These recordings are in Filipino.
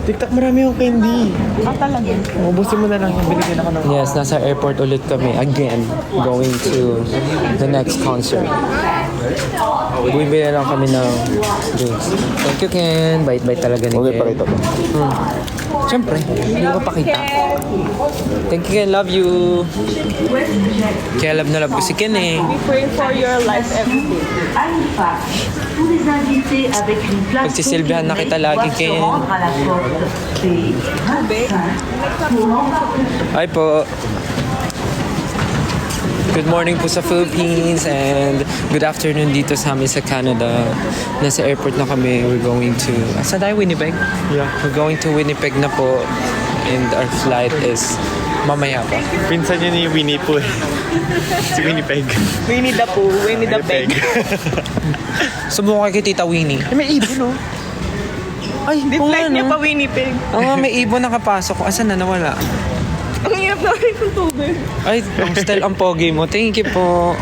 TikTok, marami yung candy. Talaga. Ubusin mo na lang yung binigyan ako ng... Yes, nasa airport ulit kami. Again, going to the next concert. Bumibili lang kami ng drinks. Thank you, Ken. Bait-bait talaga ni Ken. Okay, pakita ko. Siyempre, hindi ko pakita. Thank you, Ken. Love you. Kaya love na love ko si Ken eh. We pray for your life every day. Pagsisilbihan na kita lagi, Ken. Hi po. Good morning po sa Philippines and good afternoon dito sa amin sa Canada. Nasa airport na kami. We're going to... Saan tayo? Winnipeg? Yeah. We're going to Winnipeg na po and our flight is mamaya pa. Pinsan niya ni Winnie po eh. Si Winnipeg. Winnie the Pooh, Winnie the Peg. Sumukha kay Tita Winnie. Ay, may ibon, no? Ay, Di oo flight nga, niya no? pa Winnipeg. Oo nga, may ibon nakapasok. Asan na nawala? Ang hirap na rin kung tubig. Ay, ang style ang pogi mo. Thank you po.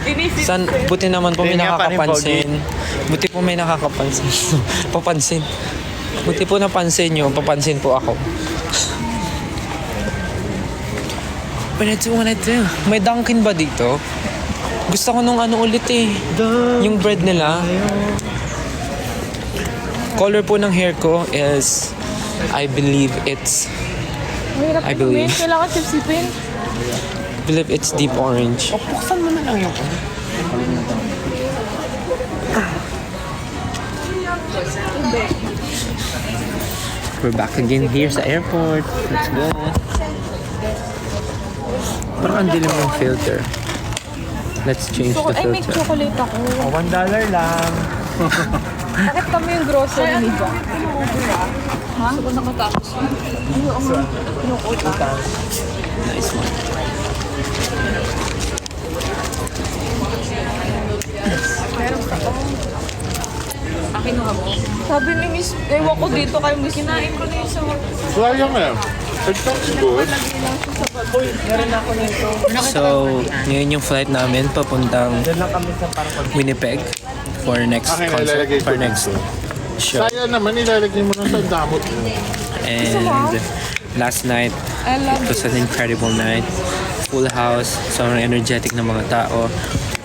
Inisip San, buti naman po may Tingnan nga pa rin, nakakapansin. Buti po may nakakapansin. Papansin. Buti po napansin nyo. Papansin po ako. What I do? May Dunkin ba dito? Gusto ko nung ano ulit eh. Yung bread nila. Color po ng hair ko is, I believe it's, Mahirap I believe. Kailangan sipsipin. it's deep orange. Buksan mo na lang yung... We're back again here sa airport. Let's go. Parang ang dilim ng filter. Let's change the Ay, may filter. chocolate ako. $1 lang. Bakit kami yung grocery nito? Ha? Saan ko nakatapos? Nice one. Sabi ni Miss, ewan ko dito kay Miss, kinain ko na yung sa Sayang eh. It looks good. So, ngayon yung flight namin papuntang Winnipeg for next Akin, concert, ilalagay ko for next dito. show. Sayang naman, ilalagay mo na sa damot mo. And last night, I love it was an incredible night. Full house, sobrang energetic ng mga tao.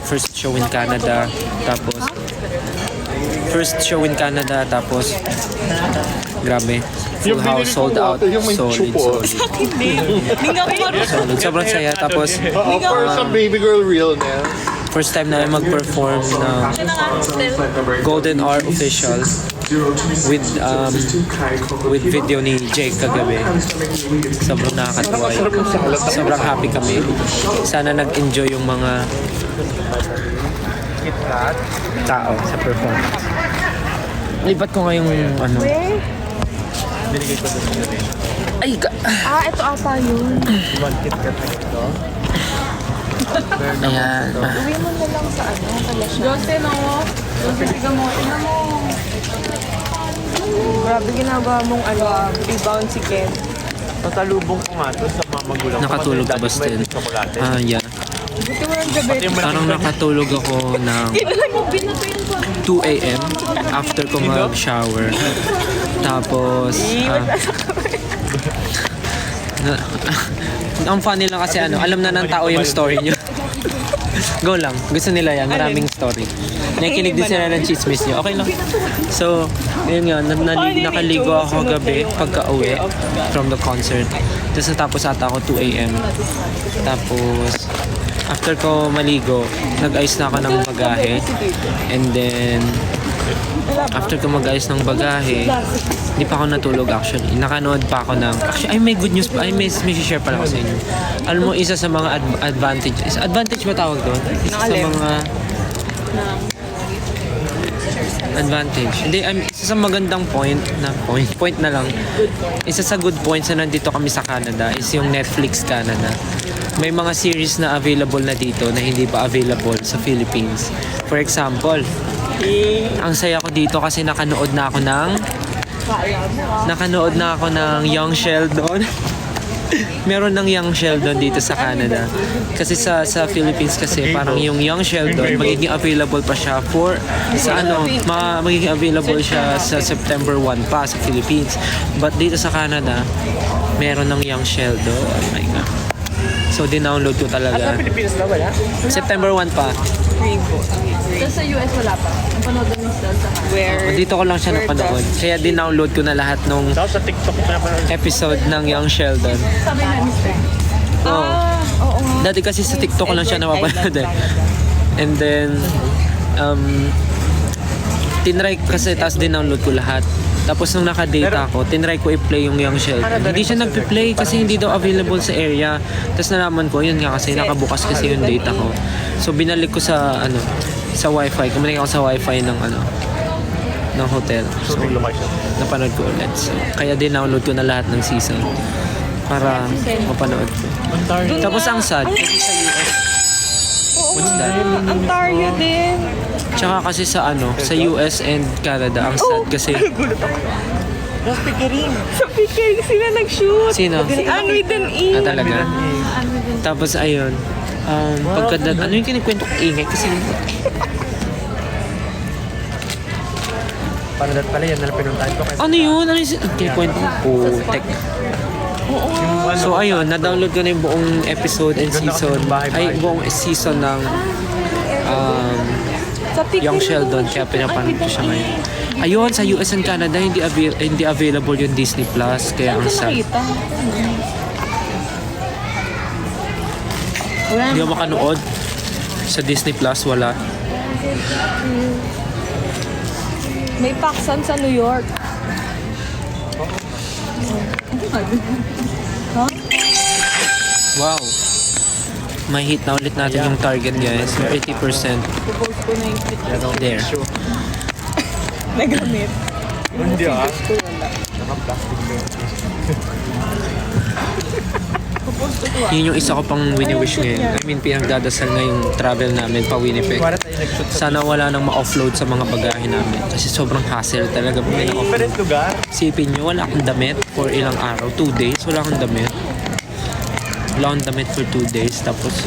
First show in Canada, tapos grabe. Full Yung house, binili sold kong out, water, yung may solid, chupo. solid. Hindi. Hindi nga ako marunong. Solid. Sobrang saya. Tapos, Oo, for some baby girl real na. first time namin mag-perform ng Golden Hour Official with video ni Jake kagabi. Sobrang nakakatuwa yun. Sobrang happy kami. Sana nag-enjoy yung mga tao sa performance. Lipat ko ngayong ano. Binigay ko doon yun eh. Ay, Ito ata yun. One kit kat na ito. ayan. Uwi mo na lang sa ano, kalasya. Jose, no? Jose, tiga mo. Tingnan mo. Grabe ginagawa mong rebound si Ken. Pasalubong ko nga to sa mga magulang ko. Nakatulog ka ba still? Yeah. Buti mo ng gabi. Parang nakatulog ako ng Kailan mo binato yun pa? 2 a.m. after ko mag-shower. Tapos, ang funny lang kasi alam na ng tao yung story nyo. Go lang. Gusto nila yan. Maraming story. Nakikinig din sila ng chismis nyo. Okay lang. So, yun nga. Nakaligo ako gabi pagka-uwi from the concert. Tapos natapos ata ako 2 a.m. Tapos, after ko maligo, nag-ayos na ako ng bagahe. And then, after ko mag-ayos ng bagahe, hindi pa ako natulog actually. Nakanood pa ako ng... Actually, may good news pa. May share pala ako sa inyo. Alam mo, isa sa mga advantage... Advantage ba tawag doon? Isa sa mga... Advantage. Hindi, isa sa magandang point na lang. Isa sa good points na nandito kami sa Canada is yung Netflix Canada. May mga series na available na dito na hindi pa available sa Philippines. For example, ang saya ko dito kasi nakanood na ako ng Young Sheldon. meron ng Young Sheldon dito sa Canada. Kasi sa Philippines kasi parang yung Young Sheldon magiging available pa siya magiging available siya sa September 1 pa sa Philippines. But dito sa Canada, meron ng Young Sheldon. Oh my God. So, dinownload ko talaga. Pilipinas na wala? September 1 pa. Tapos sa US wala pa. Ang panood ng sa Where? Dito ko lang siya napanood. Kaya dinownload ko na lahat nung Tapos sa TikTok ko na parang episode ng Young Sheldon. Sabi na Mr. Oo. Oo nga. Dati kasi sa TikTok ko lang siya napapanood eh. And then, tinry kasi, tapos dinownload ko lahat. Tapos nung naka-data ako, tinry ko i-play yung Young Sheldon. Hindi siya nag-play kasi hindi daw available sa area. Tapos nalaman ko, yun nga kasi nakabukas kasi yung data ko. So binalik ko sa sa wifi. Kumanik ako sa wifi ng ng hotel. So napanood ko ulit. So, kaya dinownload ko na lahat ng season para mapanood ko. Tapos ang sad, kasi sa US. What's that? Ang Taryo din. Tsaka kasi sa US and Canada, ang sad kasi. Sa Pickering sila nag-shoot. Sino? Si Anwi din E. Talaga? Tapos ayun, ano yung kinikwento ko ingay kasi Panadat pala yan, pinuntahan ko. ano yun? Ano yung kinikwento ko? Putek. So ayun, na-download ko na yung buong episode and season. Ay, buong season ng Sa Pickering. Young Sheldon, kaya pinapanood ko siya ngayon. Ayun, sa US and Canada, hindi available yung Disney Plus, kaya ang sad. Nakita. Hindi ako makanood sa Disney Plus, wala. May paksan sa New York. Wow. May hit na ulit natin yung target, guys. 30%. Post ko na yung tweet. There. Nagamit. Hindi Yun yung isa ko pang wini-wish ngayon. I mean, pinagdadasal na yung travel namin pa Winnipeg. Sana wala nang ma-offload sa mga bagahe namin. Kasi sobrang hassle talaga pag may na-offload. Different lugar. Isipin nyo, wala akong damit for ilang araw. 2 days, wala akong damit. Wala akong damit for 2 days. Tapos,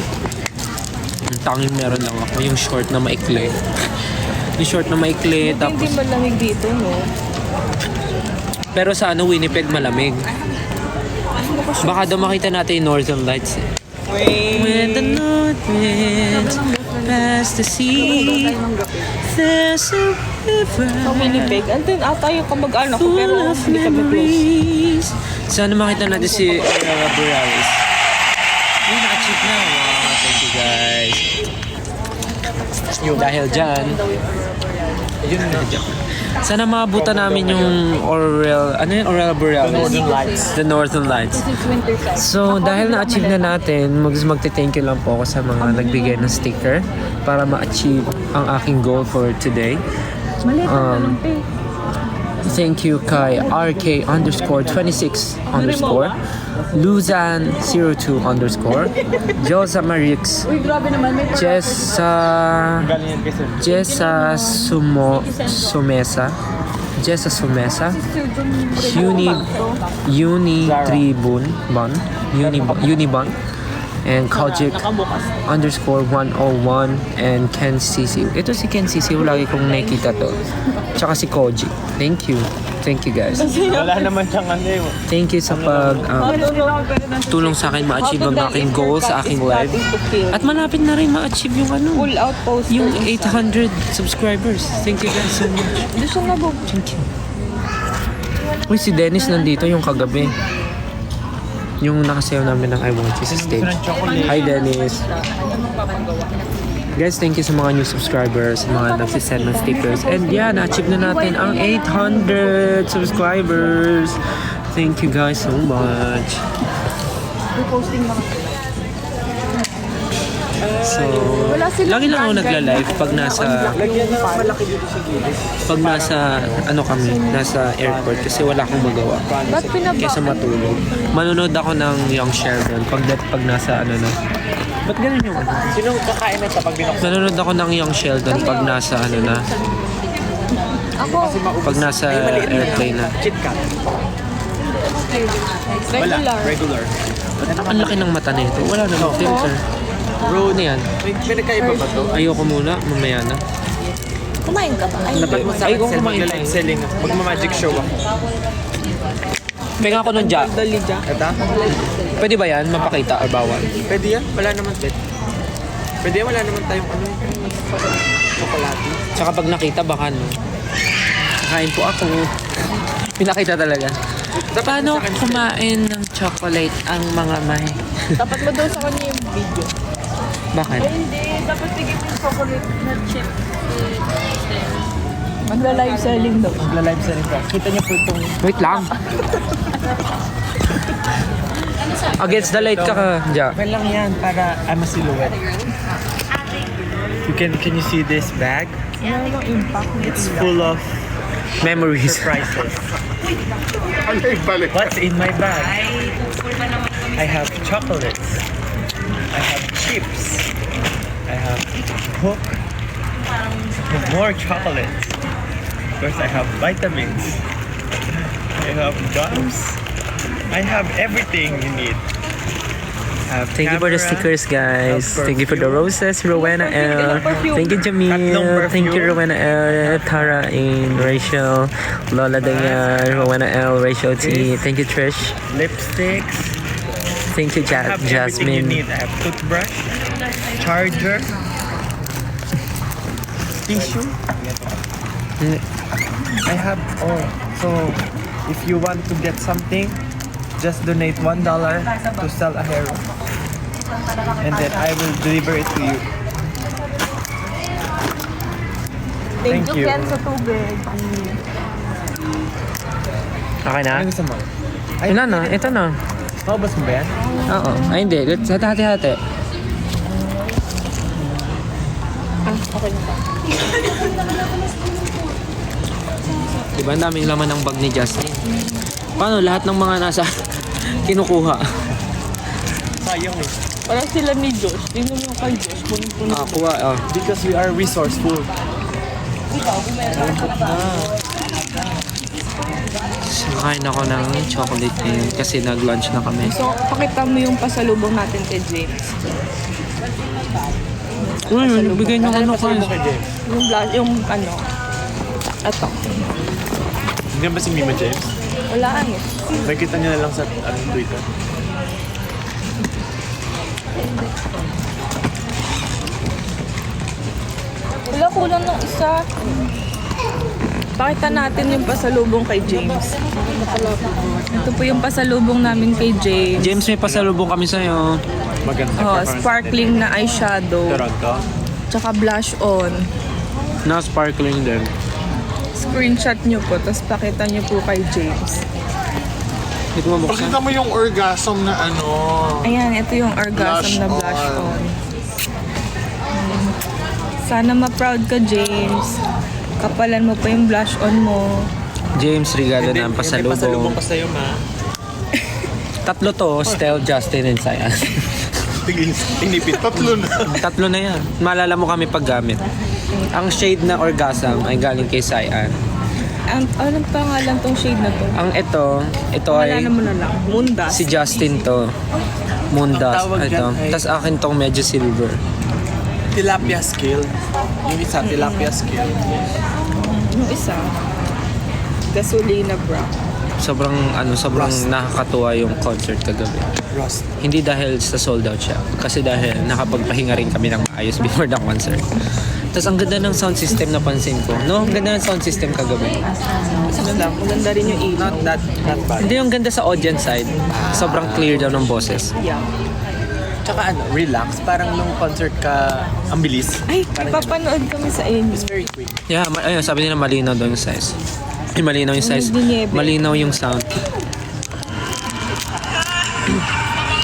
ang tanging meron lang ako, yung short na maikli. Yung short na maikli, tapos... Hindi malamig dito, no? Pero sa Winnipeg malamig. Baka daw makita natin yung Northern Lights eh. When the north winds past the sea, there's a river Sa Winnipeg. Andun ata yung kamag-anak ko, full pero of hindi kami close. memories. Sana makita natin si Aurora Borealis. Uy, naka-check na. Wow, thank you guys. Dahil dyan, sana maabutan namin yung Aurora Borealis? The Northern Lights. It's winter time. So, dahil na-achieve na natin, magte-thank you lang po ako sa mga nagbigay ng sticker para ma-achieve ang aking goal for today. Maliit ang pay. Thank you kay RK_26_ Luzan02_ Josa Marix, Uy, grabe naman. May Jessa Sumesa, Unibon, and Kojic_101 and Ken CC. Ito si Ken CC, lagi kong nakikita to. Tsaka si Kojic. Thank you. Thank you guys. Wala naman siyang Thank you sa tulong sa akin ma-achieve ang aking goal sa aking live. At malapit na rin ma-achieve yung Full out poster. yung 800 subscribers. Thank you guys so much. Doon siya nabog. Thank you. Uy, si Dennis nandito yung kagabi. Yung nakasayaw namin ng I Want You sa stage. Hi, Dennis. Guys, thank you sa mga new subscribers, sa mga nagsisend ng stickers. And yeah, na-achieve na natin ang 800 subscribers. Thank you guys so much. Reposting lang. So, Wala silang lagi lang ako brand nagla-live guide pag na nasa malaki dito sa gilid. pag nasa nasa airport kasi wala akong magawa. Ba't Kesa matulog. Manonood ako ng Young Sheldon pag nasa na. Ba't ganun yung Sinong kakain na sa pag binuksan? Nanonood ako ng Young Sheldon pag nasa na. Ako. Pag nasa airplane na. KitKat. Regular. Regular. Ang laki ng mata nito. Wala namang filter. Bro, ano yan? May pinagkaiba ba to? Ayoko muna, mamaya na. Kumain ka ba? Ay, Dapat mo sa Ay, akin, kung Sel, kumain mag-live tayo. selling. Magma-magic show ako. Penga ko nun dyan. dali dyan. Ito? Pwede ba yan? Mapakita or bawal? Pwede yan? Wala naman, Bet. Pwede yan? Wala naman tayong ano. Chocolate. Tsaka pag nakita, baka no. Kakain po ako. Pinakita talaga. Paano kumain ng chocolate ang mga may? Dapat mo daw sa kanya yung video. Bakit? Hindi, dapat tigil yung chocolate na chip. Magla-live selling daw. Magla-live selling ka. Kita niyo po itong... Wait lang. Against the light ka Ja. Okay lang yan para I'm a silhouette. Can you see this bag? Ano yung impact nito? It's full of Memories. surprises. What's in my bag? I have chocolates. I have chips. I have Coke. More chocolates. Of course, I have vitamins. I have gums. I have everything you need. I have Thank you for the camera, stickers, guys. have Thank you for the perfume. roses, Rowena L. Thank you, Tatlong Jamil. Thank you, perfume. Rowena L. Tara and Rachel. Lola Dayan, Rowena L. Rachel T. Thank you, Trish. Lipsticks. Thank you, I have everything you Jasmine. need. I have toothbrush, charger, tissue. I have all. So if you want to get something, just donate $1 to sell a hero, and then I will deliver it to you. Thank you. Ken sa tubig. Okay na? Ano gusto mo? Ito na, ito na. Maubos mo ba yan? Oo. Ay, hindi. Let's hati-hati. Okay na ba? Diba, ang daming laman ng bag ni Justin. Paano lahat ng mga nasa kinukuha? Sayang eh. Parang sila ni Josh. Tingnan mo kay Josh. Punong-puno. Kuha. Oh. Because we are resourceful. Kain ako ng chocolate ngayon kasi nag-lunch na kami. So, pakita mo yung pasalubong natin kay James. Uy, bigay niyo ano ko. Yung blush, yung ano. Ito. Hindi ba si Mima James? Wala eh. Nakita niyo na lang sa Twitter. Wala, kulang ng isa. Pakita natin yung pasalubong kay James. Ito po yung pasalubong namin kay James. James, may pasalubong kami sa'yo. Maganda. Oh, sparkling na eyeshadow. Toronto. Tsaka blush on. Na sparkling din. Screenshot nyo po, tapos pakita nyo po kay James. Hindi ko mabuksan. Pakita mo yung orgasm na ano. Ayan, ito yung orgasm Blush na blush on. on. Sana ma-proud ka, James. Kapalan mo pa yung blush on mo. James, regalo na ang Pasalubong pasalubong. pa sa'yo, ma. Tatlo to, Stel, Justin, and Sayan. Tigil, inipit. Tatlo na. Tatlo na yan. Maalala mo kami paggamit. Ang shade na orgasm ay galing kay Sayan. Anong pangalan tong shade na to? Ang ito Wala ay naman na lang. Mundas. si Justin to. Mundas. Ang tawag Ito. dyan ay- Tapos akin tong medyo silver. Tilapia skill. Yung isa, tilapia skill. Yung isa. Gasolina bra. Sobrang Rust. nakakatuwa yung concert kagabi. Rust. Hindi dahil sa sold out siya. Kasi dahil nakapagpahinga rin kami ng maayos before the concert. Tapos ang ganda ng sound system na pansin ko. No? Ang ganda ng sound system kagabi. Maganda rin yung ilaw. Not bad. Hindi yung ganda sa audience side. Sobrang clear daw ng boses. Yeah. Tsaka relax. Parang nung concert ka, ang bilis. Ay, papanood kami sa inyo. It's very quick. Yeah, ayun, sabi nila malinaw daw yung size. Ay, malinaw yung size. Hindi niebe. Malinaw yung sound.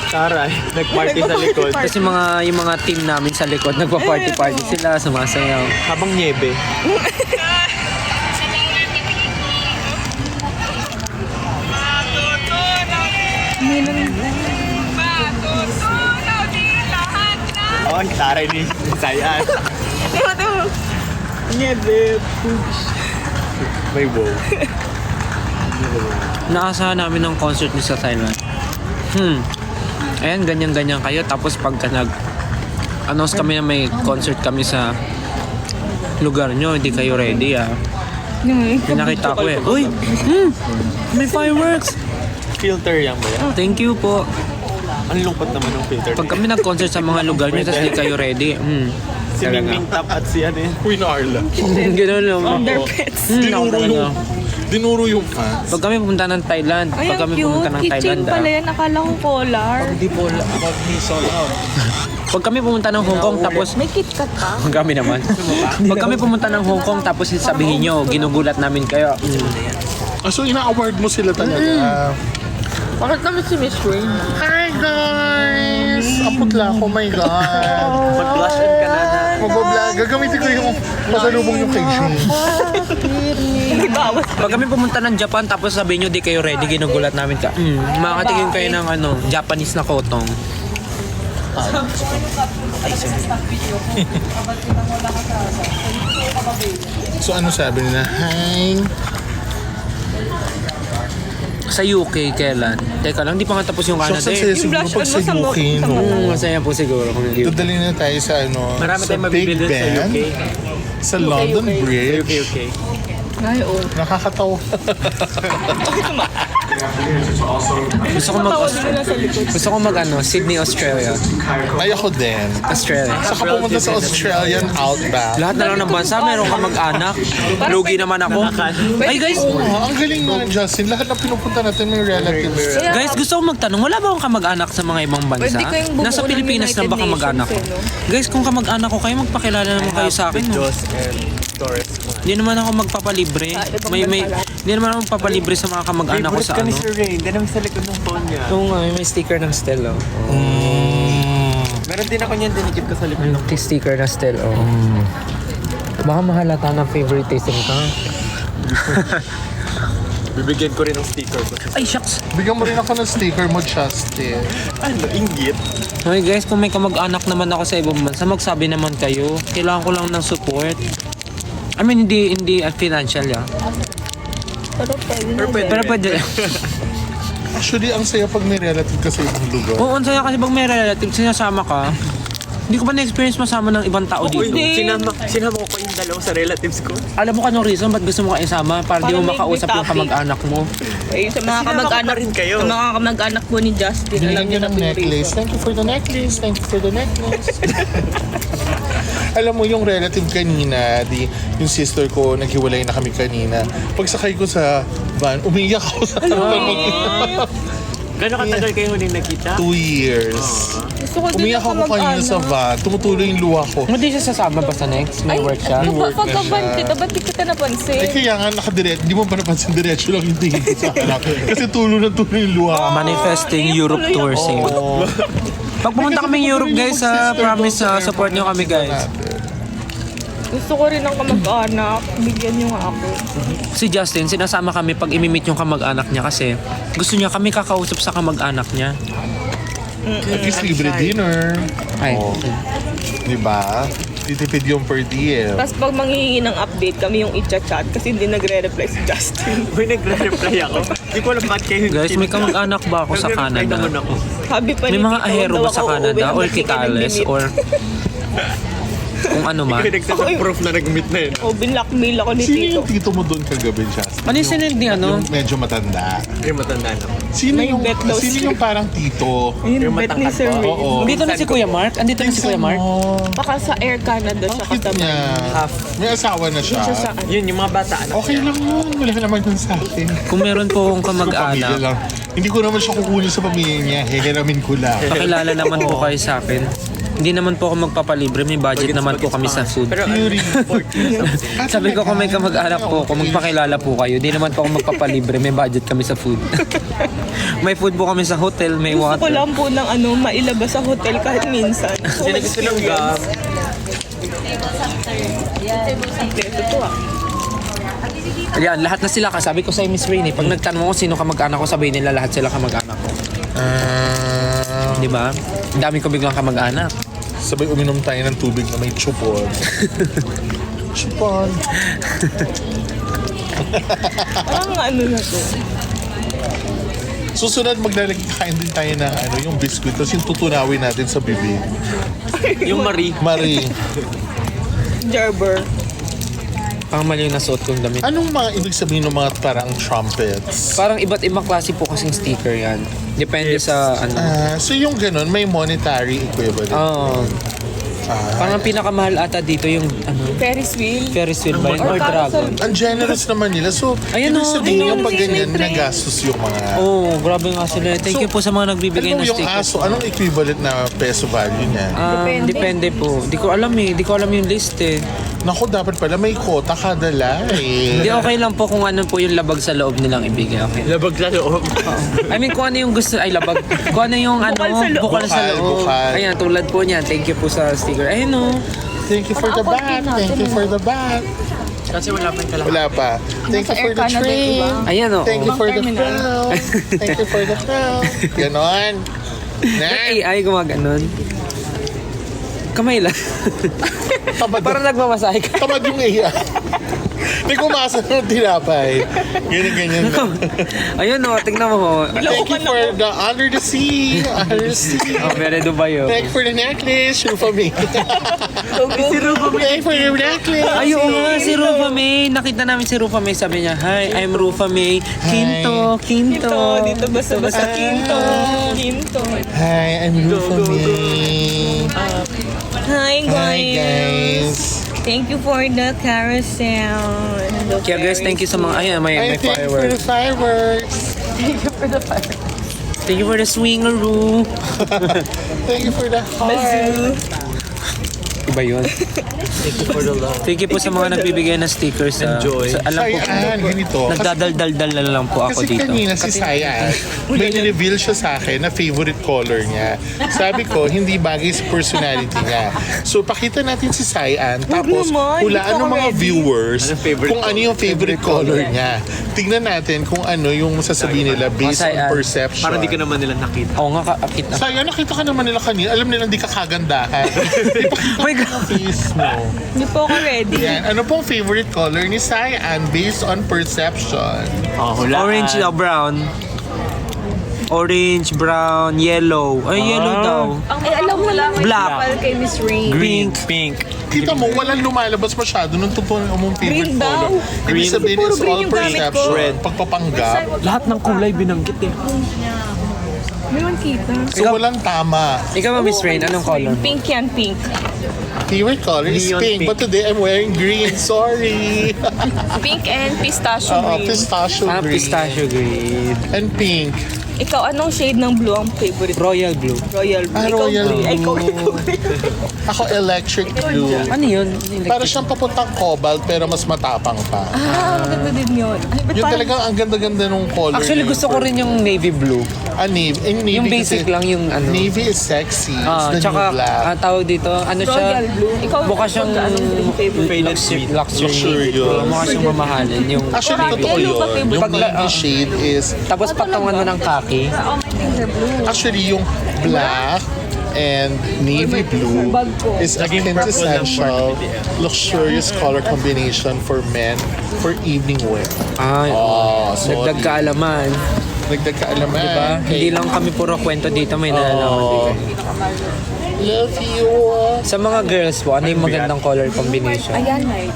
Taray, nag-party sa likod. Tapos yung mga team namin sa likod, nagpa-party-party sila, sumasayaw. Habang niebe. Oh, ang taray ni Sayan. Niebe. May wow. Naasahan namin ng concert niyo sa Thailand. Ayan, ganyan-ganyan kayo. Tapos pagka announce kami na may concert kami sa lugar nyo, hindi kayo ready Pinakita ko Uy! May fireworks! Filter yan ba yan? Thank you po. Ang lungkot naman ng filter. Pag kami nag-concert sa mga lugar nyo, tapos hindi kayo ready. Si Mingming Tap at si ano yan. Queen Arla. Gano'n lang. Underpants. Dinuro yung fans. Pag kami pumunta ng Thailand, Ay, pag ang kami cute. pumunta ng Thailand, Keychain pala yan. Akala ko collar. Hindi po, pag he sold out. pag kami pumunta ng Hong Kong, tapos May KitKat pa. kami naman. Pag kami pumunta ng Hong Kong, tapos sabihin nyo, ginugulat namin kayo. So, ina-award mo sila talaga. Bakit naman si Miss Rain? Hi, guys! Ang putla ko, my God. Mag-blush on ka na. Magbablog. Gagamitin ko yung pasalubong yung kay June. Pag kami pumunta ng Japan, tapos sabihin nyo, di kayo ready, ginugulat namin ka. Makakatingin kayo ng Japanese na kotong. So, ano sabi nila? Hi! Sa UK, kailan? Teka lang, di pa nga tapos yung So, Canada saan sa'yo siguro blush pag on sa mo sa UK, sa no? Masaya po siguro kung hindi. Dadali na tayo sa Marami sa tayong Big mabibili sa Ben, UK. sa London Bridge. UK. Ay, oh. Nakakatawa. Gusto ko mag Sydney, Australia. Ay, ako din. Australia. Saka pumunta sa Australian Outback. Lahat na lang ng bansa, meron ka mag-anak. Lugi naman ako. Ay guys, Ang galing nga, Justin. Lahat na pinupunta natin may relatives. guys, gusto ko magtanong, wala ba akong kamag-anak sa mga ibang bansa? Pwede kayong bumuo Nasa ng Pilipinas lang ba United kamag-anak ko? Nations, Guys, kung kamag-anak ko kayo, magpakilala naman kayo sa akin. No? Videos and stories mo. Hindi naman ako magpapalibre. Hindi naman ako magpapalibre sa mga kamag-anak ko Favorite sa ka ni ano. Sir Rain. Hindi naman sa likod ng phone niya. Oo nga, may sticker ng Stella. Meron din ako niyan, dinikip ko sa likod ng May sticker na Stella. Baka mahalata ng favoritism ka. Bibigyan ko rin ng sticker ko. Ay, shucks! Bigyan mo rin ako ng sticker mo, Justin. Ano, inggit? Okay guys, kung may kamag-anak naman ako sa ibang bansa, magsabi naman kayo. Kailangan ko lang ng support. I mean, hindi financial Pero pwede. Pero pwede. Actually, ang saya pag may relative ka sa ibang lugar. Oo, ang saya kasi pag may relative, sinasama ka. Hindi ko pa na-experience masama ng ibang tao dito. Sinama ko yung dalawa sa relatives ko. Alam mo kanong reason ba't gusto mo ka isama? Para di mo Para may makausap yung topic. kamag-anak mo. Ay, sa mga Sinama ko pa kamag-anak rin kayo. Sa mga kamag-anak po ni Justin, alam Binigyan niyo niya na ng po yung necklace. reason. Thank you for the necklace. Thank you for the necklace. Alam mo, yung relative kanina, yung sister ko, naghiwalay na kami kanina. Pagsakay ko sa van, umiyak ako sa Gano'ng katagal kayo huling nakita? 2 years. Gusto ko din Umiyak ako kanina sa van. Tumutuloy yung luha ko. Hindi siya sasama ba sa next? May work siya? May work na Pagkaban siya. kita, ba't di kita napansin? Eh kaya nga nakadiretso, di mo ba napansin diretso lang yung tingin ko sa anak. Kasi tulo na tulo yung luha. Manifesting Europe tours eh. Pag pumunta kaming Europe guys, promise support nyo kami guys. Gusto ko rin ng kamag-anak. Bigyan niyo nga ako. Si Justin, sinasama kami pag imimit yung kamag-anak niya kasi gusto niya kami kakausap sa kamag-anak niya. At least libre dinner. Ay. Oh. Diba? Titipid yung per diem. Tapos pag manghihingi ng update, kami yung i-chat kasi hindi nagre-reply si Justin. Uy, nagre-reply ako. Hindi ko alam ba't kayo Guys, may kamag-anak ba ako sa Nagre-reply naman Canada? ako. Sabi pa May ni mga Tito, ahero daw ba sa ako Canada? uuwi Or hanggang di ka Kitales? nag-meet. Or kung ano man? May nagsasabi proof na nag-meet na yun. O, binlockmail ako ni Sino Tito. yung tito mo doon kagabi, Justin? Ano yung sinend ni ano? Yung medyo matanda. Yung matanda na. Sino May yung, bet daw sino siya. yung parang tito? Yung Yung bet ni matangkad Sir ba? Ray. Oo. Dito na si Kuya Mark? Andito na si Kuya Mark? Baka sa Air Canada siya Bakit kasama. niya? Half. May asawa na siya. Siya saan? Yun, yung mga bata. Anak Okay lang yun. Wala naman yun sa akin. Kung meron po akong Sa pamilya kamag-anak, lang. Hindi ko naman siya kukunin sa pamilya niya. Heheramin ko lang. pakilala naman po kayo sa akin. Hindi naman po ako magpapalibre, may budget naman po kami sa food. Pero Theory. Sabi ko kung may kamag-anak po, kung magpakilala po kayo, di naman po ako magpapalibre, may budget kami sa food. May food po kami sa hotel, may Gusto ko water. lang po ng mailabas sa hotel kahit minsan. sila gusto ng gab. Ito to Ayan, lahat na sila. Sabi ko sa Miss Rainey, pag nagtanong ko sino kamag-anak ko, sabihin nila lahat sila kamag-anak ko. Di ba? Ang dami ko biglang kamag-anak. Sabay uminom tayo ng tubig na may chupon. Chupon. Parang ano na to. Susunod maglalagkain din tayo ng yung biscuit tapos yung tutunawin natin sa bibig. Yung Marie. Marie, Gerber. Pang mali yung nasuot kong damit. anong mga ibig sabihin ng mga parang trumpets? Parang iba't ibang klase po kasing sticker yan. Depende sa ano. So yung ganun, may monetary equivalent. Oo. Parang ang pinakamahal ata dito yung ano, Ferris wheel. Ferris wheel ba yun? Or Or dragon? Ang generous naman nila. So, Ayan ibig o, sabihin ayun, yung pag ganyan, may train. nagastos yung mga... Oo, grabe nga sila. Thank So, you po sa mga nagbibigay Alam mo ng yung stickers. aso, anong equivalent na peso value niya? Depende po. Di ko alam eh. Di ko alam yung list eh. Naku, dapat pala may quota kada Hindi, eh. okay lang po kung ano po yung labag sa loob nilang ibigay. Okay. Labag sa loob. I mean, kung ano yung gusto, ay labag. Kung ano yung ano, Bukal sa loob. bukal sa loob. Bukal. Ayan, tulad po niyan. Thank you po sa sticker. Ayun o. Thank you for the bat. Thank you for the bat. Kasi wala pa yung kalahati. Wala pa. Thank you for the Air Canada, train. diba? Ayan o. Thank you for the terminal. crown. Thank you for the crown. Ganon. Ay, Na, ay, gumaganon. Kamay lang. tamad, Parang nagmamasahe ka. tamad yung iya. May kumasa ng tinapay. Ganyan. Ayun o, tingnan mo ho. Thank you for the under the sea. Under the sea. Oh, mere Dubai o. Thank you for the necklace, Rufa May. Thank you for your necklace. Ayun nga, si Rufa May. Nakita namin si Rufa May. Sabi niya, Hi, I'm Rufa May. Kinto. Dito basta Quinto. Hi, I'm Rufa May. Hi Hi, guys. Thank you for the carousel. Kaya guys, thank you sa mga, ayun, may Thank you for the fireworks. fireworks. Thank you for the swingaroo. Thank you for the heart. Iba yun. Thank you for the love. Thank you po sa mga nagbibigay ng stickers. Enjoy. Alam ko, Sayan, ganito. nagdadaldal na lang po ako Kasi dito. kanina si Sayan, may reveal siya sa akin na favorite color niya. Sabi ko, hindi bagay sa personality niya. So, pakita natin si Sayan, tapos naman, hulaan hindi ng pa mga ready. viewers Anong favorite kung ano yung favorite color niya. Tignan natin kung ano yung sasabihin nila based on Sayan. perception. Parang di ka naman nila nakita. Oo nga, kakakit na. Sayan, nakita ka naman nila kanina. Alam nila hindi ka kagandahan. Oh my God. Face mo. Hindi po ako ready. Yan. Ano pong favorite color ni Sayan based on perception? Oh, hulaan. Orange daw, brown. Orange, brown, yellow. Ay, yellow daw. Ay, alam mo lang. Black. Kay Miss Rain. Pink. Pink. Kita mo, walang lumalabas masyado nung totoo mong favorite Green daw. color. Ibig Green. sabihin, Puro it's green all yung gamit ko. perception. Red. Pagpapanggap. Lahat ng kulay binanggit eh. May man kita. So, walang tama. Ikaw ba, Miss Rain? Anong color? Pink yan, pink. Favorite color is Neon pink, pink. but today I'm wearing green. Sorry. Pink and pistachio green. Pistachio Ah, green. pistachio green. And pink. Ikaw, anong shade ng blue ang favorite? Royal blue. Royal blue. Ah, Ikaw, royal green. Ay, ikaw, blue. Ako electric blue. Ano yun? Para siyang papuntang cobalt pero mas matapang pa. maganda din yun. Ay, ba't Yung parang- talagang ang ganda-ganda nung color. Actually, niya, gusto ko rin yung navy blue. Navy. Navy Yung basic kasi- lang yung ano. Navy is sexy. Ah, It's the tsaka, new black. tawag dito, ano siya? Royal blue. Ikaw, Mukha siyang anong favorite? luxury. Luxurious. Mukha siyang mamahalin. Yung Actually, Bakit? totoo Yellow ba yun. favorite? Yung Pagla- navy shade is... tapos patungan mo ng khaki. Oh, my things are blue. Actually, yung black and navy blue is a Naging purple lang quintessential for luxurious color combination for men for evening wear. Ay, Oh, dagdag sorry. kaalaman. Dagdag kaalaman. Diba? Hindi lang kami puro kwento dito, may nalalaman Oh. din. Love you. Sa mga girls po, ano yung magandang color combination? Ayan, Mike.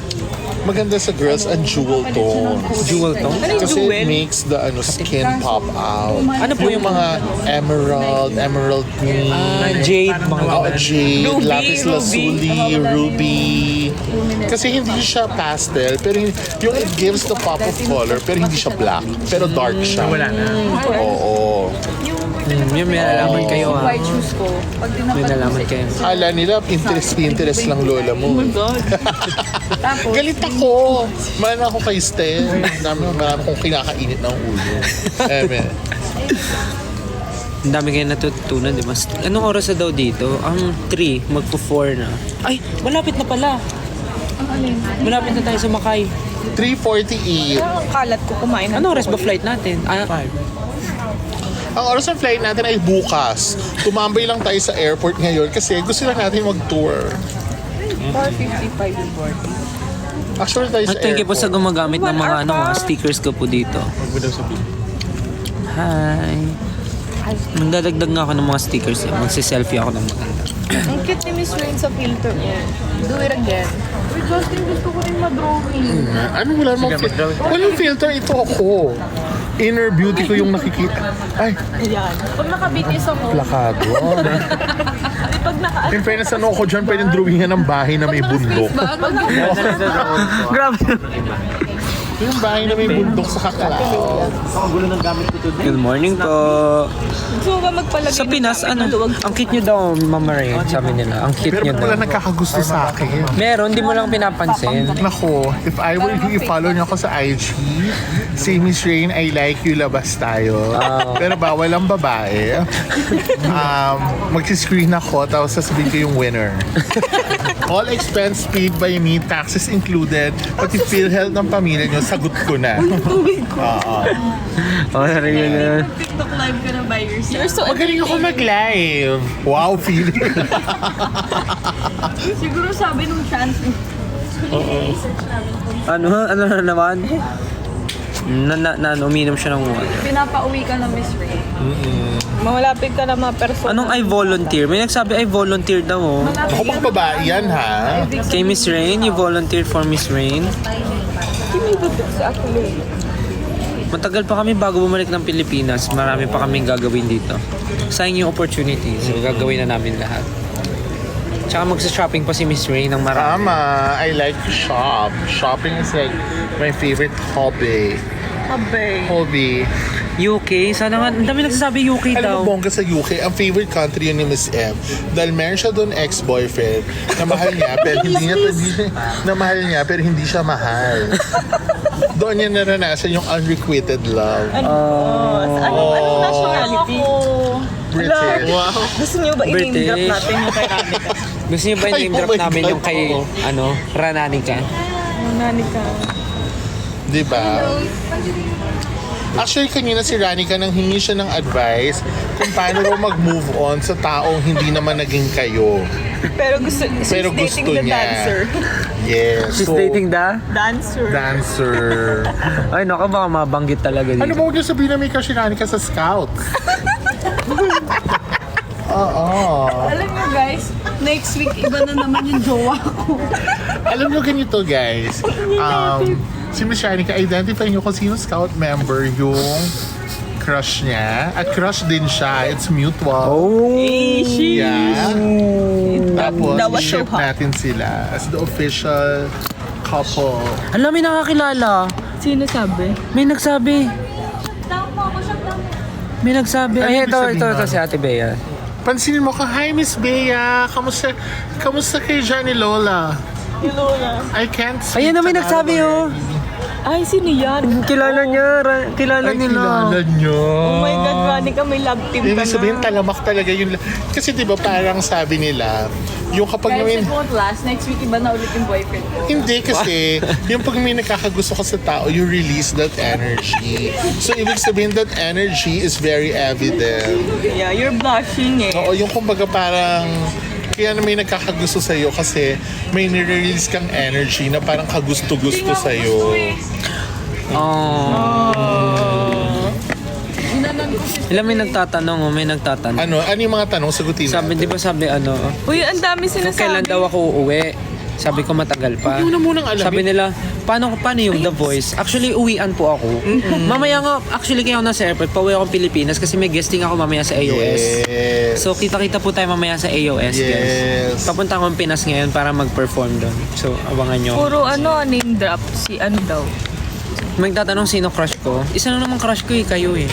Maganda sa girls ang jewel tones. Jewel tone? Ano yung Kasi jewel? it makes the skin pop out. Ano po yung mga emerald green, jade, mga oh, jade, Ruby, lapis lazuli, ruby. Kasi hindi siya pastel, pero yung it gives the pop of color, pero hindi siya black, pero dark siya. Wala na. Oo. Yung may nalaman kayo ha. White shoes ko. Pag May nalaman kayo. Kala nila, Pinterest lang lola mo. Tapos, Galit ako. Man ako kay Stel. Marami akong kinakainit ng ulo. Amen. Ang dami kayo natutunan, di ba? Anong oras na daw dito? Ang 3, magpo-4 na. Ay, malapit na pala. Malapit na tayo sumakay. 3:48. ang kalat ko kumain. Anong oras ba flight natin? 5. Ang oras ng flight natin ay bukas. Tumambay lang tayo sa airport ngayon kasi gusto lang natin mag-tour. 4:55 yung boarding. Actually, tayo sa Thank you po sa gumagamit ng mga mga stickers ko po dito. Huwag mo daw sabihin. Hi. Magdadagdag nga ako ng mga stickers. Magsiselfie ako ng maganda. Ang cute ni Miss Rain sa filter niya. Do it again. Uy, Justin, gusto ko rin ma-drawing. Ano wala mong filter? Walang filter, ito ako. Inner beauty ko yung nakikita. Ay, Ayan. Pag naka-BTS ako, plakado. pag naka... In fairness, ano ako dyan, pwedeng drawingan ng bahay na may bundok. Pag Grabe. Yung bahay na may bundok sa Kakalao. Good morning po. gusto mo ba magpalagay Sa Pinas, ano, ang cute nyo daw, Mama Ray, sabi nila. Ang cute Pero nyo daw. wala nagkakagusto sa akin. Meron, di mo lang pinapansin. Nako, if I were you, i-follow niyo ako sa IG, say Miss Rain, I like you, labas tayo. Pero bawal ang babae. Mag-screen ako, tapos sasabihin ko yung winner. All expense paid by me, taxes included, pati PhilHealth ng pamilya niyo, sagot ko na. Oo. Oh, narinig yun. TikTok live ka na by yourself. You're so Magaling ako mag-live. Wow, feeling. Siguro sabi nung chance mo. Ano na naman? Uminom siya ng water. Pinapauwi ka na Miss Rain. Malapit ka na mga persona. Anong I volunteer? May nagsabi I volunteer daw oh. Ako pang babae yan, ha? Kay Miss Rain, you volunteered for Miss Rain. Matagal pa kami bago bumalik ng Pilipinas. Marami pa kaming gagawin dito. Sayang yung opportunity. So gagawin na namin lahat. Tsaka magsa-shopping pa si Miss Rain ng marami. Tama, I like to shop. Shopping is like my favorite hobby. Hobby. UK? Sana nga, ang dami nagsasabi UK daw. Alam mo, bongga sa UK, ang favorite country yun ni Miss M. Dahil meron siya doon ex-boyfriend na mahal niya, pero hindi siya mahal. Doon niya naranasan yung unrequited love. Anong nationality? British. Gusto niyo ba i-name drop British. natin yung kay Ranica? Gusto niyo ba Ay, i-name oh drop my namin God, yung kay, oo. Rananica? Ranica. Diba? Actually, kanina si Ranica nang hingi siya ng advice kung paano raw mag-move on sa taong hindi naman naging kayo. Pero gusto, she's Pero dating gusto the niya. dancer. Yes. She's dating the? Dancer. Dancer. Ay, naku, baka mabanggit talaga dito. Ano ba huwag niyo sabihin na may crush si Ranica sa scout? Oo. Alam niyo guys, next week iba na naman yung jowa ko. Alam niyo ganito, guys. Si Miss Ranica, identify niyo kung sino scout member yung crush niya. At crush din siya. It's mutual. Oh! Yeah. Tapos, That was so ship hot. natin sila as the official couple. Alam, may nakakilala. Sino sabi? May nagsabi. May nagsabi. Ano Ay, ibig ito sabihin nun? si Ate Bea. Pansinin mo ka, hi Miss Bea, kamusta kay Johnny Lola? I can't speak Ayan na, may Tagalog nagsabi oh. Ay, sino yan? Kilala niya, kilala Ay, nila. kilala niyo. Oh my God, Ranica, may love team ka Ibig sabihin, na. talamak talaga yun. Kasi di ba parang sabi nila, yung kapag Guys, may... it won't last. Next week, iba na ulit yung boyfriend ko. Hindi kasi, yung pag may nakakagusto ka sa tao, you release that energy. So, ibig sabihin that energy is very evident. Yeah, you're blushing eh. Oo, yung kumbaga parang kaya na may nagkakagusto sa'yo kasi may nire-release kang energy na parang kagusto-gusto sa'yo. Ilan may nagtatanong oh, may nagtatanong. Ano yung mga tanong? Sagutin Sabi, di ba sabi ano, Uy, ang dami kung sinasabi. kailan daw ako uuwi. Sabi ko matagal pa. Hindi mo na munang alamin. Sabi nila, paano yung The Voice? Actually, uwian po ako. Mamaya nga, actually kaya ako nasa airport, pauwi ako Pilipinas kasi may guesting ako mamaya sa AOS. Yes. So, kita-kita po tayo mamaya sa AOS, guys. Yes. Papunta akong Pinas ngayon para mag-perform doon. So, abangan nyo. Puro name drop. Si ano daw. Magtatanong sino crush ko. Isa lang naman crush ko kayo eh.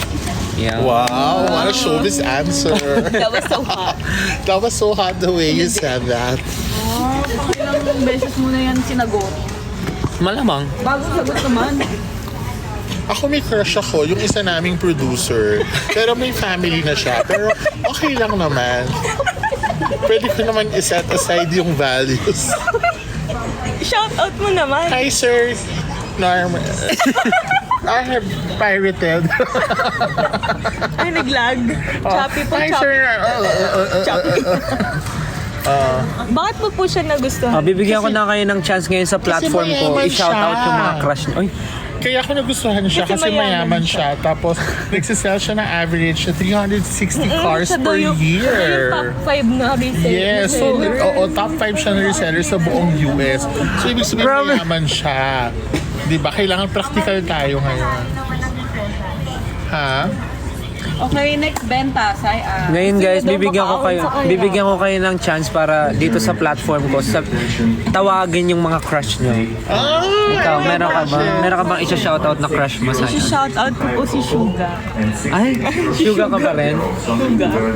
Yeah. Wow, what a showbiz answer. That was so hot. That was so hot the way you said that. Ilang beses mo na yan sinagot. Malamang. Bagong sagot naman. Ako may crush ako, yung isa naming producer. Pero may family na siya. Pero okay lang naman. Pwede ko naman iset aside yung values. Shout out mo naman. Hi, sir. Norman. I have pirated. Ay, naglag. Choppy po, Hi, choppy. sir. Choppy. Bakit mo po siya nagustuhan? Bibigyan ko na kayo ng chance ngayon sa platform ko. mayaman I-shoutout siya. yung mga crush niyo. Ay, Kaya ako nagustuhan siya kasi mayaman siya. Tapos nagsisell siya ng average na 360 cars Siya daw per yung year. top 5 na reseller. Yes, so top 5 siya na reseller sa buong US. So ibig sabihin mayaman siya. Di ba? Kailangan practical tayo ngayon. Ha? Okay, next benta. ngayon guys, Sino daw bibigyan ko kayo ng chance para dito sa platform ko tawagin yung mga crush niyo. Ikaw, meron ka bang isa-shoutout na crush mo sa Shoutout ko po si Suga. Ay, Suga ka pa rin?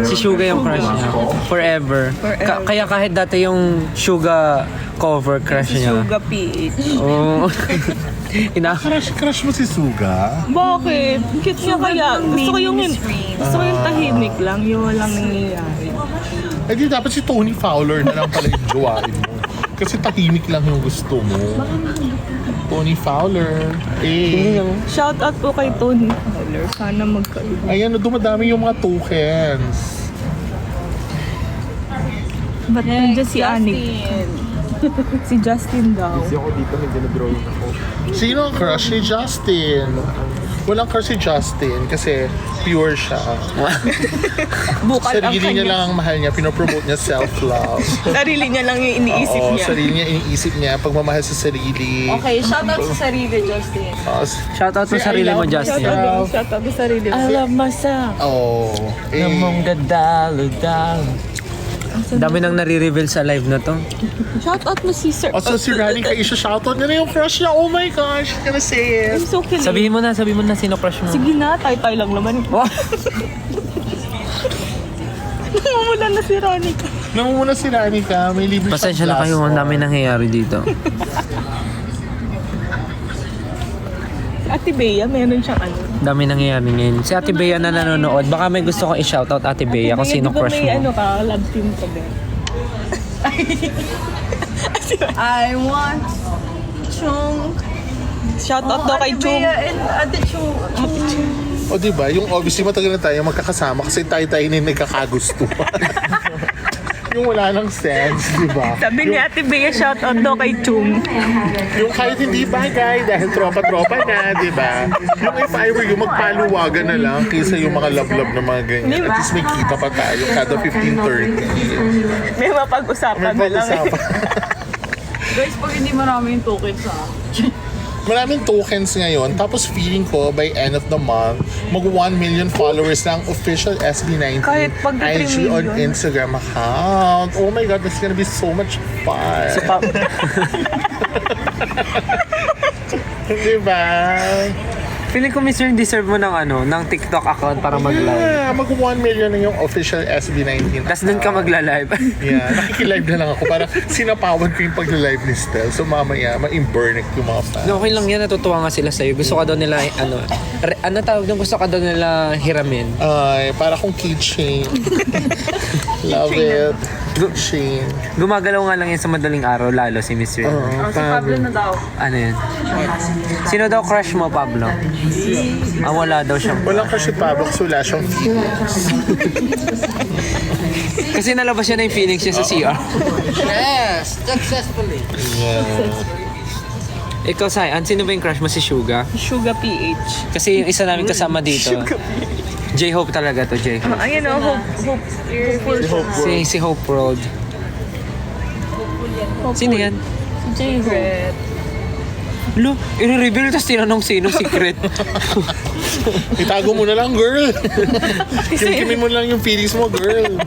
Si Suga yung crush niya. Forever. Kaya kahit dati yung Suga cover crush niya. Suga PH. Oo. Crush mo si Suga? Bakit? Cute niya kaya. Gusto ko yung tahimik lang. Yung walang nangyayari. Eh di dapat si Tony Fowler na lang pala yung jowain mo. Kasi tahimik lang yung gusto mo. Tony Fowler. Shoutout po kay Tony Fowler. Sana magkaroon. Ayan, dumadami yung mga tokens. Ba't nandiyan si Anik? Si Justin daw. Sino ang crush? Si Justin. Walang crush si Justin kasi pure siya. Bukal ang Sarili niya lang kanya. ang mahal niya. Pinopromote niya self-love. Sarili niya lang yung iniisip Oo, niya. sarili niya iniisip niya. Pagmamahal sa sarili. Okay, shoutout sa sarili, Justin. Shoutout sa sarili mo, Justin. Shoutout sa sarili. I love myself. Oh. dadalo-dalo. Dami nang nare-reveal sa live na to. Shoutout mo si Sir. So si Rani kay Isha, shoutout niya na yung crush niya. Oh my gosh, gonna say it. I'm so kilig. Sabihin mo na sino crush mo. Sige na, tay-tay lang naman. Wow. Namumula na si Ronnie. Namumuna si Rani ka, may libre Pasensya siyang na kayo, glass ang dami nangyayari dito. Ate Bea, meron siyang ano. Dami nangyayari ngayon. Si Ate Bea na nanonood, baka may gusto ko i-shoutout Ate Bea kung sino crush May ano mo. ka, love team ka ba? I want Chung. Shoutout daw kay Chung. Ate Chung. O diba, yung obviously matagal na tayo magkakasama kasi tayo-tayo na yung nagkakagustuhan. Yung wala nang sense, diba? Sabi ni Ate Bea, shoutout daw kay Chung. Yung kahit hindi bagay dahil tropa-tropa na, diba? Yung if I were you, magpaluwagan na lang kaysa yung mga love-love na mga ganyan. Diba? At least may kita pa tayo kada 15-30. May mapag-usapan May na lang. pag-usapan. Guys, pag hindi marami yung tokens Maraming tokens ngayon. Tapos feeling ko, by end of the month, mag 1 million followers na ang official SB19 Kahit pag 3 IG on million. Instagram account. Oh my God, this is gonna be so much fun. Diba? Feeling ko Mr. deserve mo ng TikTok account para mag-live. Yeah, mag 1 million na yung official SB19 Tapos dun ka magla-live. Yeah, nakikilive na lang ako para sinapawan ko yung pag-live ni Stel. So mamaya, ma-imburn yung mga fans. Okay lang yan, natutuwa nga sila sa'yo. Gusto ka daw nila, ano tawag doon? Gusto ka daw nila hiramin. Ay, para kong keychain. Love it. Keychain. Gumagalaw nga lang yan sa madaling araw, lalo si Mr. Si Pablo na daw. Ano yun? Sino daw crush mo, Pablo? Wala daw siyang. Walang kasi Pablo kasi wala siyang feelings. Kasi nalabas siya na yung feelings niya sa CR. Yes, successfully. Ikaw, Sayan, sino ba yung crush mo? Si Suga? Suga PH. Kasi yung isa namin kasama dito. J-Hope talaga to, J-Hope. Ayun o, Hope. Si Hope Road. Sino yan? Secret. Lo, i-reveal tapos tinanong sino secret. Itago mo na lang, girl. Kimkimin mo lang yung feelings mo, girl.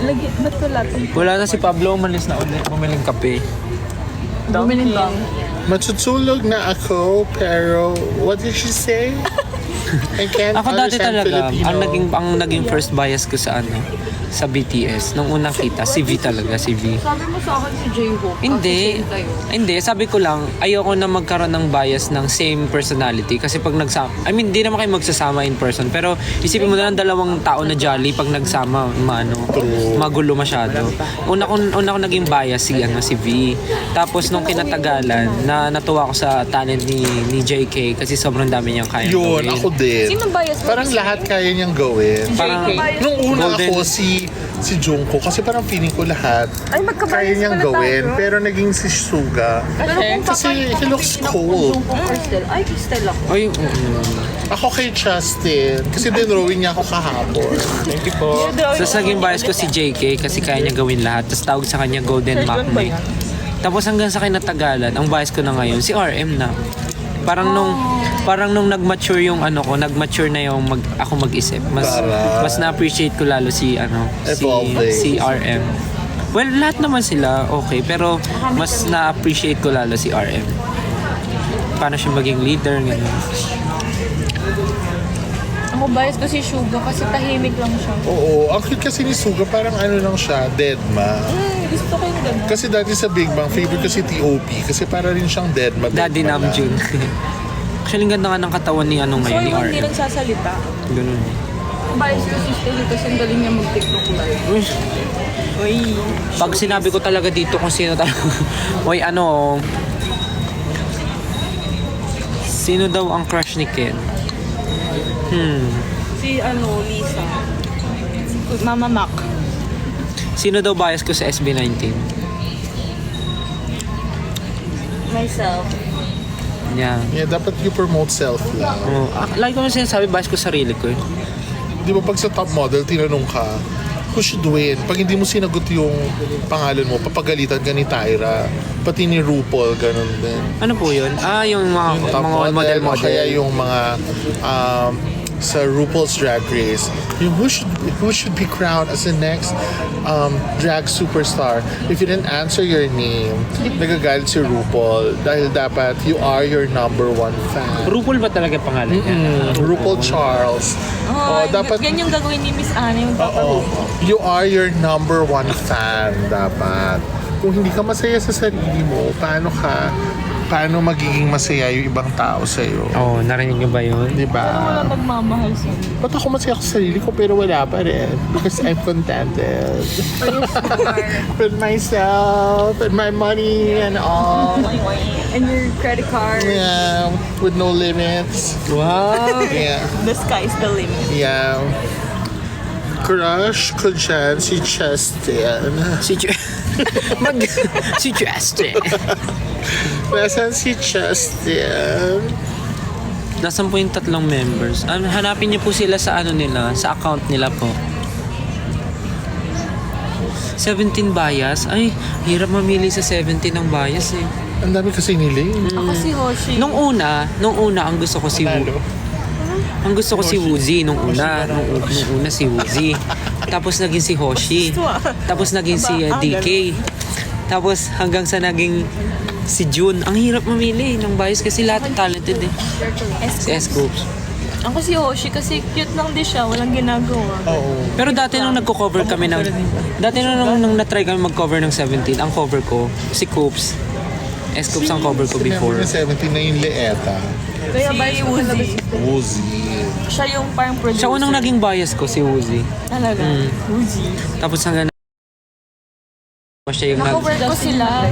Lagi, ba't wala ito? Wala na si Pablo, umalis na ulit. Bumiling kape. Bumilin lang. Matutulog na ako, pero what did she say? I can't Ako dati understand talaga, Filipino. ang naging first bias ko sa sa BTS. Nung unang kita, si V talaga, si V. Sabi mo sa akin si J-Hope. Hindi, sabi ko lang, ayoko na magkaroon ng bias ng same personality. Kasi pag nagsama, hindi naman kayo magsasama in person. Pero isipin mo na lang dalawang tao na jolly pag nagsama, magulo masyado. Una ko naging bias si V. Tapos nung kinatagalan, natuwa ko sa talent ni JK kasi sobrang dami niyang kaya Yun, gawin. ako din. Sino bias mo? Parang lahat kaya niyang gawin. Parang Nung una Golden. ako, si si Jungkook. Kasi parang feeling ko lahat Ay, kaya magkabayas niyang pala gawin. tayo. Pero naging si Suga. Kasi he looks cold. Crystal. Ay, Crystal ako. Ay, Ako kay Justin. Kasi dinrawing niya ako kahapon. Thank you po. So, naging bias ko si JK kasi kaya niya gawin lahat. Tapos tawag sa kanya Golden Macne. Tapos hanggang sa kinatagalan, ang bias ko na ngayon, si RM na. Parang nung nag-mature yung ano ko, nag-mature na yung ako mag-isip. Mas na-appreciate ko lalo si Evolving. si RM. Well, lahat naman sila okay, pero mas na-appreciate ko lalo si RM. Paano siya maging leader, ganun. Ako bias ko si Suga kasi tahimik lang siya. Oo, ang cute kasi ni Suga, parang ano lang siya, deadma. Gusto ko yung gano'n. Kasi dati sa Big Bang, favorite ko si T.O.P. Kasi para rin siyang deadma. Daddy deadma lang. Namjoon. Actually, ang ganda nga ng katawan ni ano ngayon, ni Hindi RM. nagsasalita. Ganun. Bias ko si Steli kasi ang galing niya mag-tiktok live. Uy. Pag sinabi ko talaga dito kung sino talaga, oy ano, sino daw ang crush ni Ken? Si Lisa. Mama Mac. Sino daw bias ko sa SB19? Myself. Yeah. Yeah, dapat you promote self-love. Oh, like ko na sinasabi, bias ko sarili ko. Di ba pag sa top model, tinanong ka, who should win? Pag hindi mo sinagot yung pangalan mo, papagalitan ka ni Tyra. Pati ni RuPaul, ganun din. Ano po yun? Yung mga, Top mga model. o kaya yung mga sa RuPaul's Drag Race, yung who should be crowned as the next drag superstar. If you didn't answer your name, nagagalit si RuPaul dahil dapat you are your number one fan. RuPaul ba talaga pangalan niya? RuPaul Charles. Oh, dapat yan yung gagawin ni Miss Anna, yung Oo. You are your number one fan dapat. Kung hindi ka masaya sa sarili mo, paano magiging masaya yung ibang tao sa'yo? Oo, narinig niyo ba yun? Di ba? Wala magmamahal sa Ba't ako masaya sa sarili ko pero wala pa rin? Because I'm contented. With myself, and my money, and all. And your credit card. Yeah, with no limits. Wow! Yeah, The sky's the limit. yeah. Crush ko dyan si Justin. Si Justin. Nasaan si Justin? Nasaan po yung tatlong members? Hanapin niyo po sila sa ano nila, sa account nila po. 17 bias? Ay, hirap mamili sa 17 ng bias eh. Ang dami kasi nila eh. Ako si Hoshi. Nung una, ang gusto ko si Ang gusto ko si Woozi nung una. Nung una si Woozi. Tapos naging si Hoshi. Tapos naging si DK. Tapos hanggang sa naging si June. Ang hirap mamili ng bias kasi lahat talented eh. Si S-Groups. Ako si Hoshi kasi cute lang din siya, walang ginagawa. Oo. Pero dati nung nagko-cover kami ng... Dati nung na-try kami mag-cover ng 17, ang cover ko, si Coops. S-Coops ang cover ko before. Si 17 na yung Leeta. Kaya si Woozi. Woozy. Siya yung parang producer. Siya unang naging bias ko, si Woozi. Talaga. Woozi. Tapos hanggang siya yung Cover ko sila.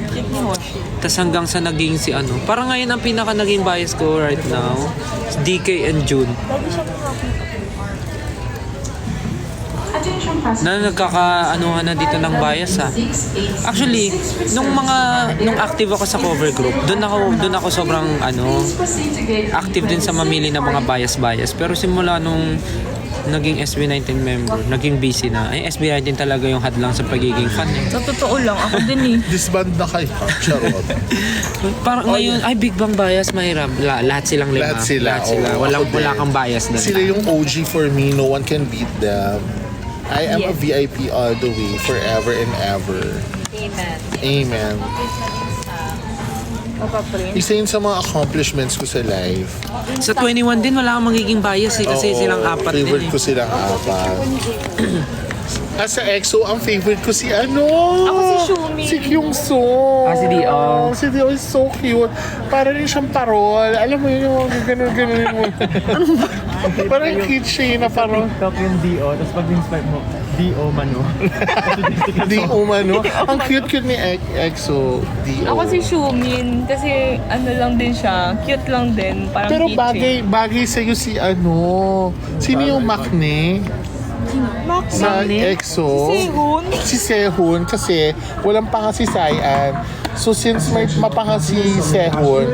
Cute ni Hoshi. Tapos hanggang sa naging si ano. Parang ngayon ang pinaka naging bias ko right now, is DK and June. Na nagkaka-anuhan na dito ng bias ha. Actually, nung active ako sa cover group, doon ako sobrang active din sa mamili ng mga bias. Pero simula nung naging SB19 member, naging busy na. Ay, SB19 talaga yung hadlang sa pagiging fan eh. Sa totoo lang, ako din eh. Disband na kayo. Charot. Parang ngayon, ay Big Bang bias, mahirap. Lahat silang lima. Lahat sila, oo. Wala Ako din. kang bias doon. Sila yung OG for me. No one can beat them. I am a VIP all the way, forever and ever. Amen. Amen. Papa Prince. Isa yun sa mga accomplishments ko sa life. Sa 21 din, wala kang magiging bias eh. Kasi Oo, silang apat din favorite eh. ko silang apat. Sa EXO, ang favorite ko si Ako si Shumi. Si Kyungsoo. Si Dio. Si Dio is so cute. Para rin siyang parol. Alam mo yun, yung ganun mo. Parang cute siya na parang TikTok yung D.O. Tapos pag in-swipe mo, D.O. Mano. di umano. Ang cute ni EXO. Dio. Ako si Shumin kasi ano lang din siya, cute lang din, parang Pero kitschy. bagay sa'yo si Sino yung Makne? Sa EXO. Si Sehun kasi walang panga si Saian. So since may mapanga si Sehun,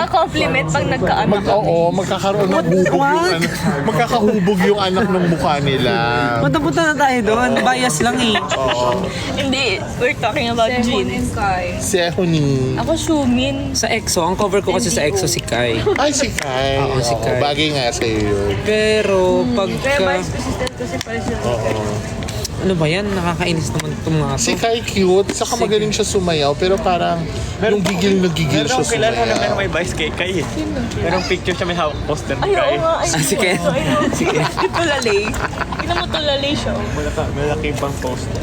Compliment pag nagkaanak. magkakaroon ng hubog yung anak. Magkakahubog yung anak ng mukha nila. Punta na tayo doon. Bias lang eh. Hindi, we're talking about Jin. Sehun. Ako Sumin. Sa EXO, ang cover ko kasi sa EXO si Kai. Ay, si Kai. Oo, si Kai. Bagay nga sa'yo yun. Pero pagka... Consistent kasi pala siya. Ano ba yan? Nakakainis naman itong mga Si to. Kai cute, saka magaling siya sumayaw, pero parang yung gigil na gigil Meron siya akong kilala na meron sumayaw. may vice kay Kai eh. Merong picture siya, may hawak poster Ay, ni Kai. oo nga. Ay, Si Ken. Si Ken. Tulalay. Tignan mo tulalay siya. Malaki pang poster.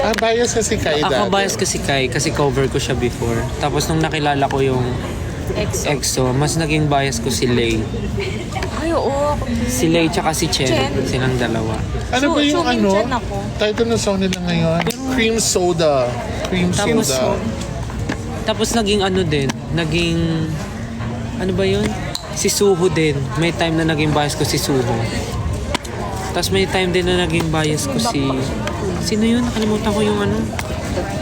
Ah, bias na si Kai dati. Ako bias kasi Kai kasi cover ko siya before. Tapos nung nakilala ko yung EXO, mas naging bias ko si Lay. Ay, oo. Si Lay tsaka si Chen. Silang dalawa. Ano ba yung Sumin ano? dyan ako. Title ng song nila ngayon? Cream Soda. Cream Tapos, Soda. tapos naging ano din, naging, ano ba yun? Si Suho din. May time na naging bias ko si Suho. Tapos may time din na naging bias ko si, sino yun? Nakalimutan ko yung ano.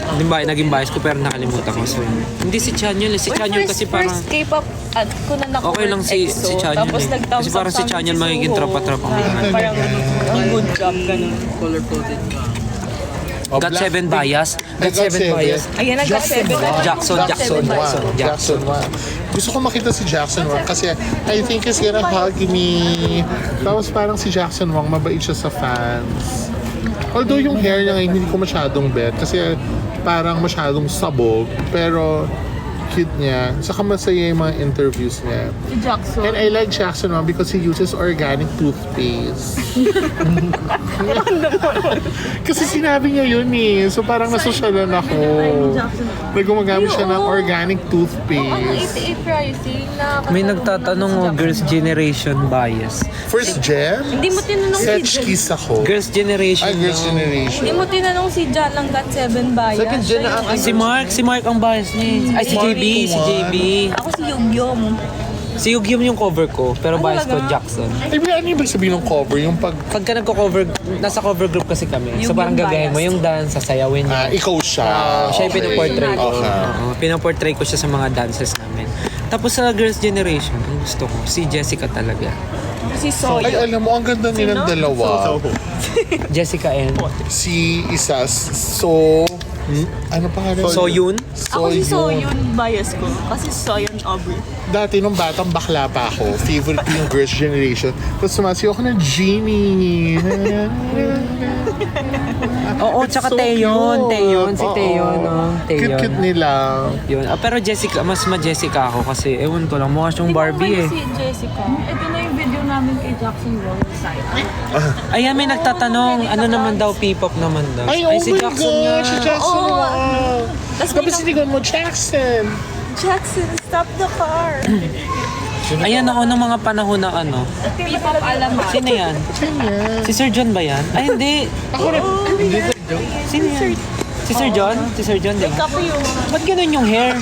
Hindi ba, naging bias ko pero nakalimutan ko. So, hindi si Chanyeol. Si Chanyeol kasi parang, First K-pop ko na nakuha. okay lang si Chanyeol Tapos eh. nag-thumbs Kasi parang si Chanyeol magiging tropa-tropa mo. Parang good job, ganun. Got 7 bias. Got 7 bias. Ayan, nag-got 7. Jackson. Jackson 1. Gusto ko makita si Jackson Wang kasi I think he's gonna hug me. Tapos parang si Jackson Wang, mabait siya sa fans. Although yung hair niya ngayon, hindi ko masyadong bet kasi parang masyadong sabog. Pero cute niya. Saka masaya yung mga interviews niya. Si Jackson. And I like Jackson Wang because he uses organic toothpaste. Kasi sinabi niya yun eh. So parang nasosyalan ako. Na gumagamit siya ng organic Ang toothpaste. 88 pricing na... May nagtatanong mo, Girls' Generation bias. First gen? Hindi mo tinanong si Set Jan. kiss ako. Girls' Generation. Ay, Girls' no? Generation. Hindi mo tinanong si Jan lang got 7 bias. Second gen na ang Si Mark ang bias niya. Ay, si JB. Ako si Yugyom. Si Yugyum yung cover ko, pero bias ko talaga? Jackson. Ay, ano yung ibig sabihin ng cover? Yung pag Pagka nagko-cover, nasa cover group kasi kami. So Yung parang gagahin mo bias. yung dance, sasayawin niya. ikaw siya. Siya yung pinaportray ko. Okay. Oo, pinaportray ko siya sa mga dances namin. Tapos sa Girls' Generation, ang gusto ko, si Jessica talaga. Si Soyo. Ay, alam mo, ang ganda nilang dalawa. Jessica and Si isa, so... Ano pangalan? Soyun. Ako si Soyun bias ko. Kasi Soyun Aubrey. Dati nung batang bakla pa ako, favorite ko yung Girls' Generation. Tapos sumasiyo ako ng Genie. Oo, tsaka So Taeyeon. cute. Taeyeon, si Oo. Taeyeon. No? Taeyeon. Cute nila. Yun. Pero Jessica, mas ma-Jessica ako kasi ewan ko lang, mukha siyang Barbie eh. Si Jessica. Ito na yung video namin kay Jackson Roll side. Ayan, may nagtatanong, ano naman daw, P-pop naman daw. Ay, oh si my Jackson God! nga. Si Jackson Oo. wow! Tapos Tapos sinigaw mo, Jackson! Jackson, stop the car. Ayan ako ng mga panahon na ano. P-pop alam mo. Sino yan? Si Sir John ba yan? Ay, hindi. Ako rin. Sino yan? Si Sir John? Si Sir John, di ba? Kape yung... Ba't ganun yung hair?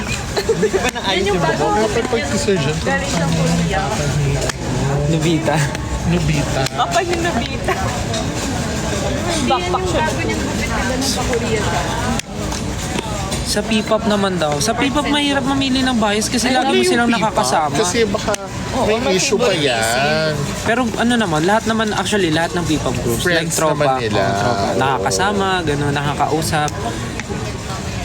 Yan yung bago. Dapat pag si Surgeon, Galing siyang Korea. Nobita. Nobita. Kapag yung nabita. Backpack siya. Bago niyang gupit ka ng pa-Korea. Sa P-pop naman daw. Sa P-pop mahirap mamili ng bias kasi lagi mo silang nakakasama. Kasi baka may issue pa yan. Pero ano naman, lahat naman, actually, lahat ng P-pop groups, like Friends tropa, naman nila. tropa, nakakasama, gano'n, nakakausap.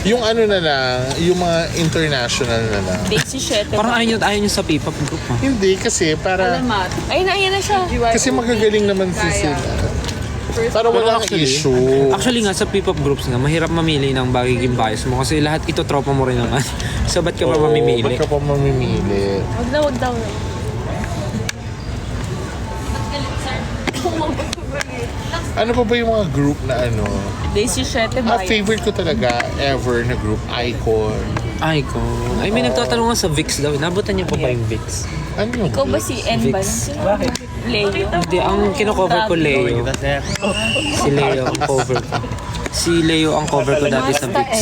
Yung ano na lang, yung mga international na lang. Daisy Shete. Parang ayaw nyo sa P-pop group, ha? Hindi kasi para Ayun na siya. kasi magagaling naman sila. Para walang issue. Actually nga, sa P-pop groups nga, mahirap mamili ng magiging bias mo kasi lahat ito tropa mo rin naman. So, ba't ka pa mamimili? Ba't ka pa mamimili? Wag daw. Ano pa ba yung mga group na ano? Daisy Shete ba? Favorite ko talaga ever na group, Icon. Icon. Ay, may nagtatanong nga sa VIX daw. Nabutan niyo pa ba yung VIX? Ano yun? Ikaw ba si N ba? Vix. Bakit? Leo. Hindi, ang kino-cover ko Leo. Si Leo ang cover ko. Si Leo ang cover ko dati sa VIX.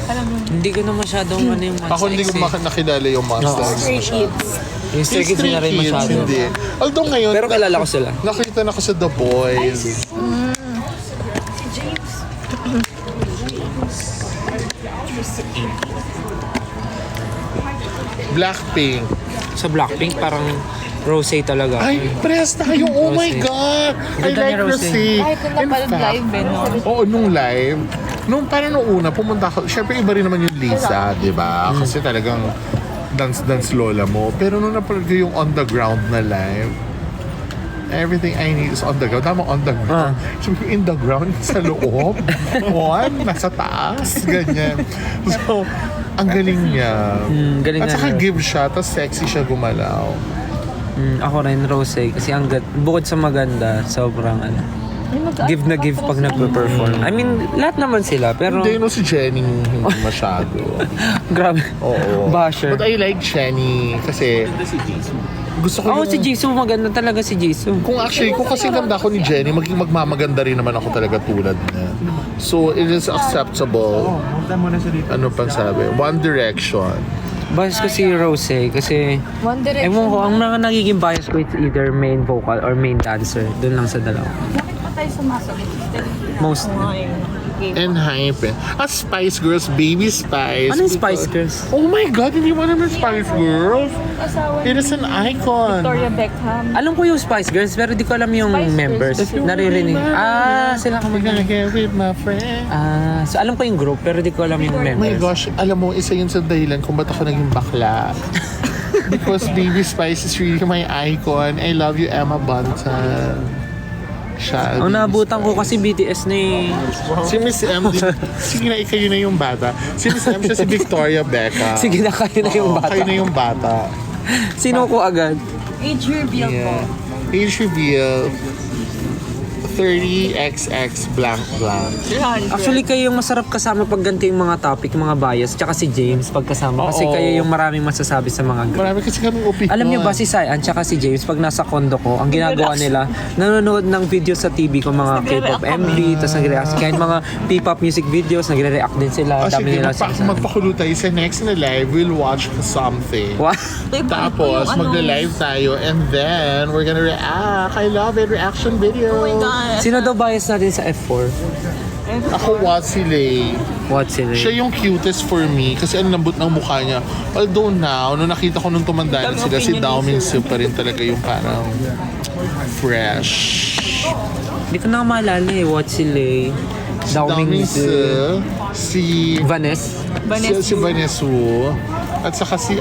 Alam mo. Hindi ko na masyadong ano yung Ako hindi ko nakilala yung Monsta X Stray masyado. Kids. Yung Stray Kids na rin Kids, masyado. hindi. Although ngayon, Pero kilala ko sila. nakita na ko sa The Boys. Blackpink. Sa Blackpink, parang Rosé talaga. Ay, press tayo. Oh my Rosé. God. I Ganda ni like Rosé. Rosé. Kahit nung In napanood fact, live eh, no? Oo, nung live. Parang nung una, pumunta ako. Siyempre, iba rin naman yung Lisa, di ba? Kasi talagang dance-dance lola mo. Pero nung napanood ko yung on the ground na live, everything I need is on the ground. Tama, on the ground. Sabi ko, in the ground, sa loob. Nasa taas. Ganyan. So, ang galing niya. Galing At nga saka niya. give siya, tapos sexy siya gumalaw. Ako rin, Rosé. Kasi bukod sa maganda, sobrang give na give pag nagpe-perform. I mean, lahat naman sila, pero Hindi, no, si Jenny, hindi masyado. grabe. Oo. Basher. But I like Jenny kasi gusto ko Oo, yung... si Jisoo, maganda talaga si Jisoo. Kung kasi ganda ko ni Jenny, magmamaganda rin naman ako talaga tulad niya. So, it is acceptable. Ano pang sabi? One Direction. Bias ko si Rosé kasi One Direction. ewan ko, ang mga nagiging bias ko it's either main vocal or main dancer. Doon lang sa dalawa. Bakit pa tayo sumasagot? Most. And hype. Spice Girls, Baby Spice. Ano yung Spice Girls? Oh my God, hindi mo naman Spice Girls? Asawa It is an icon. Victoria Beckham. Alam ko yung Spice Girls pero di ko alam yung Spice members. Girls. Naririnig. Sila I'm gonna get with my friend. So alam ko yung group pero di ko alam yung Oh my members. gosh, alam mo, isa yun sa dahilan kung ba't ako naging bakla. Because Baby Spice is really my icon. I love you, Emma Bunton. Siya. Ang naabutan ko kasi BTS na eh. Si Miss M, sige na, ikayo na yung bata. Si Miss M siya si Victoria Beckham. Sige na, kayo na yung Oo, bata. kayo na yung bata. Sino ko agad? Age reveal po. Yeah. Age reveal, 30XX blank blank. Actually, kayo yung masarap kasama pag ganito yung mga topic, mga bias. Tsaka si James pagkasama. Kasi Oo. kayo yung maraming masasabi sa mga group. Marami kasi kaming opinion. Alam niyo ba si Cyan tsaka si James pag nasa condo ko, ang ginagawa nila, nanonood ng video sa TV ko, mga K-pop MV, tapos nagre-react. Kahit mga P-pop music videos, nagre-react din sila. Oh, Dami sige, nila sinasabi. magpakulo tayo sa next na live, we'll watch something. Wow. Tapos, magla-live tayo and then, we're gonna react. I love it, reaction video. Oh my God. Sino daw bias natin sa F4? Ako, Watsile. What sila? Siya yung cutest for me kasi ang lambot ng mukha niya. Although now, nung nakita ko nung tumanda na sila, si Dao Mingsu pa rin talaga yung parang fresh. Hindi ko na maalala eh. What sila? Dao Mingsu, si Vanessa. si Vanessa Wu, at saka si